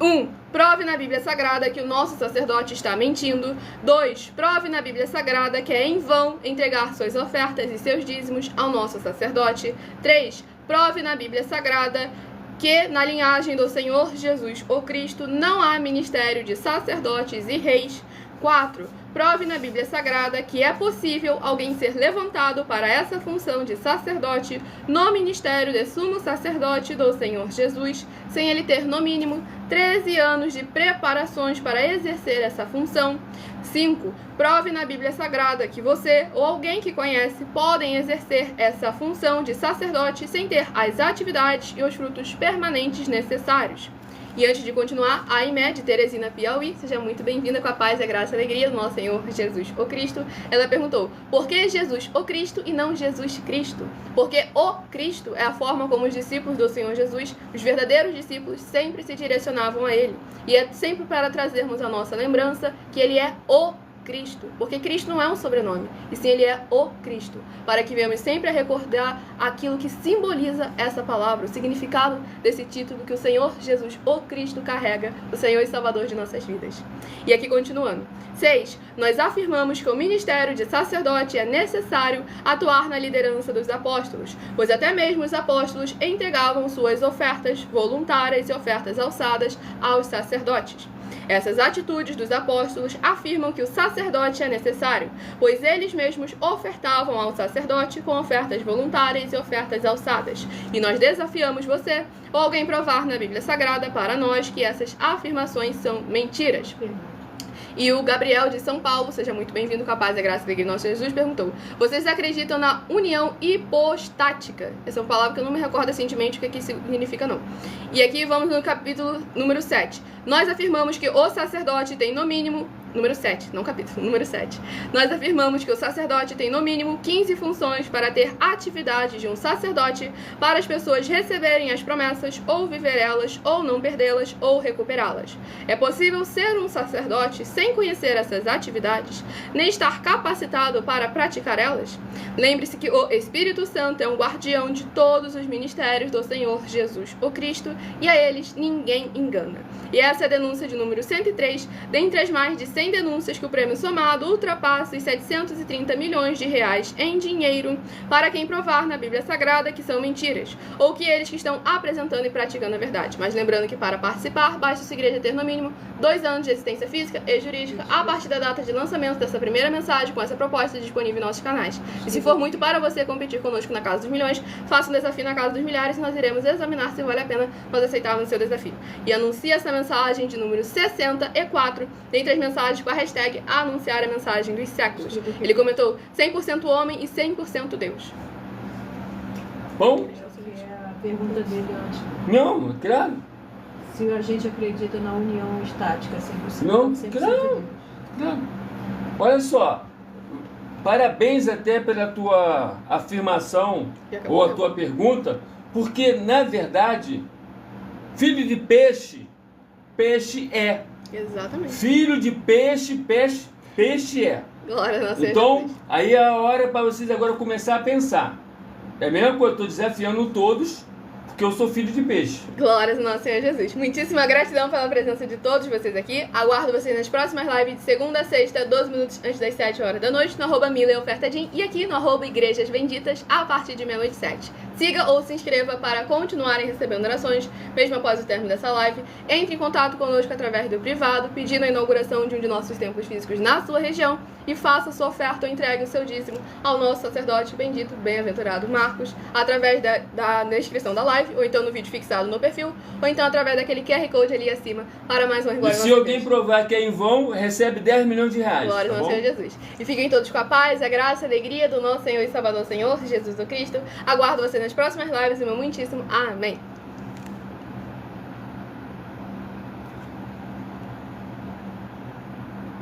1. Prove na Bíblia Sagrada que o nosso sacerdote está mentindo. 2. Prove na Bíblia Sagrada que é em vão entregar suas ofertas e seus dízimos ao nosso sacerdote. 3. Prove na Bíblia Sagrada que na linhagem do Senhor Jesus ou Cristo não há ministério de sacerdotes e reis. 4. Prove na Bíblia Sagrada que é possível alguém ser levantado para essa função de sacerdote no ministério de sumo sacerdote do Senhor Jesus, sem ele ter, no mínimo, 13 anos de preparações para exercer essa função. 5. Prove na Bíblia Sagrada que você ou alguém que conhece podem exercer essa função de sacerdote sem ter as atividades e os frutos permanentes necessários. E antes de continuar, a Aimé de Teresina, Piauí, seja muito bem-vinda com a paz, a graça e a alegria do nosso Senhor Jesus o Cristo. Ela perguntou, por que Jesus o Cristo e não Jesus Cristo? Porque o Cristo é a forma como os discípulos do Senhor Jesus, os verdadeiros discípulos, sempre se direcionavam a Ele. E é sempre para trazermos a nossa lembrança que Ele é o Cristo, porque Cristo não é um sobrenome, e sim Ele é o Cristo, para que venhamos sempre a recordar aquilo que simboliza essa palavra, o significado desse título que o Senhor Jesus, o Cristo, carrega, o Senhor e Salvador de nossas vidas. E aqui continuando. 6. Nós afirmamos que o ministério de sacerdote é necessário atuar na liderança dos apóstolos, pois até mesmo os apóstolos entregavam suas ofertas voluntárias e ofertas alçadas aos sacerdotes. Essas atitudes dos apóstolos afirmam que o sacerdote é necessário, pois eles mesmos ofertavam ao sacerdote com ofertas voluntárias e ofertas alçadas. E nós desafiamos você ou alguém provar na Bíblia Sagrada para nós que essas afirmações são mentiras. E o Gabriel de São Paulo, seja muito bem-vindo com a paz e a graça de nosso Jesus, perguntou: vocês acreditam na união hipostática? Essa é uma palavra que eu não me recordo recentemente o que significa não. E aqui vamos no capítulo número 7. Nós afirmamos que o sacerdote tem no mínimo... Número 7, não capítulo, número 7. Nós afirmamos que o sacerdote tem no mínimo 15 funções para ter atividades de um sacerdote para as pessoas receberem as promessas, ou viver elas, ou não perdê-las, ou recuperá-las. É possível ser um sacerdote sem conhecer essas atividades, nem estar capacitado para praticar elas? Lembre-se que o Espírito Santo é um guardião de todos os ministérios do Senhor Jesus, o Cristo, e a eles ninguém engana. E essa é a denúncia de número 103, dentre as mais de 100 denúncias que o prêmio somado ultrapassa os 730 milhões de reais em dinheiro para quem provar na Bíblia Sagrada que são mentiras, ou que eles que estão apresentando e praticando a verdade. Mas lembrando que para participar, basta sua igreja ter no mínimo 2 anos de existência física e jurídica a partir da data de lançamento dessa primeira mensagem com essa proposta disponível em nossos canais. E se for muito para você competir conosco na Casa dos Milhões, faça um desafio na Casa dos Milhares e nós iremos examinar se vale a pena nós aceitarmos o seu desafio. E anuncie essa mensagem de número 64 dentre as mensagens com a hashtag anunciar a mensagem dos séculos. Ele comentou 100% homem e 100% Deus. Bom? É a pergunta dele antes. Não, claro. Se a gente acredita na união estática 100%. Não, 100% claro. Deus. Claro. Olha só, parabéns até pela tua afirmação ou a tua pergunta, porque na verdade, filho de peixe, peixe é. Exatamente. Filho de peixe, peixe é. Glória a Deus. Então, aí é a hora para vocês agora começar a pensar. É a mesma coisa, estou desafiando todos, porque eu sou filho de peixe. Glórias ao nosso Senhor Jesus. Muitíssima gratidão pela presença de todos vocês aqui. Aguardo vocês nas próximas lives de segunda a sexta, 12 minutos antes das 7 horas da noite, no @mileofertadim e aqui no @Igrejas Benditas, a partir de meia-noite 7. Siga ou se inscreva para continuarem recebendo orações, mesmo após o término dessa live. Entre em contato conosco através do privado, pedindo a inauguração de um de nossos templos físicos na sua região e faça sua oferta ou entregue o seu dízimo ao nosso sacerdote bendito, bem-aventurado Marcos, através da descrição da live, ou então no vídeo fixado no perfil, ou então através daquele QR Code ali acima, para mais uma E se alguém provar que é em vão, recebe 10 milhões de reais. Glória ao tá Senhor Jesus. E fiquem todos com a paz, a graça, a alegria do nosso Senhor e Salvador Senhor, Jesus o Cristo. Aguardo você nas próximas lives e meu muitíssimo amém.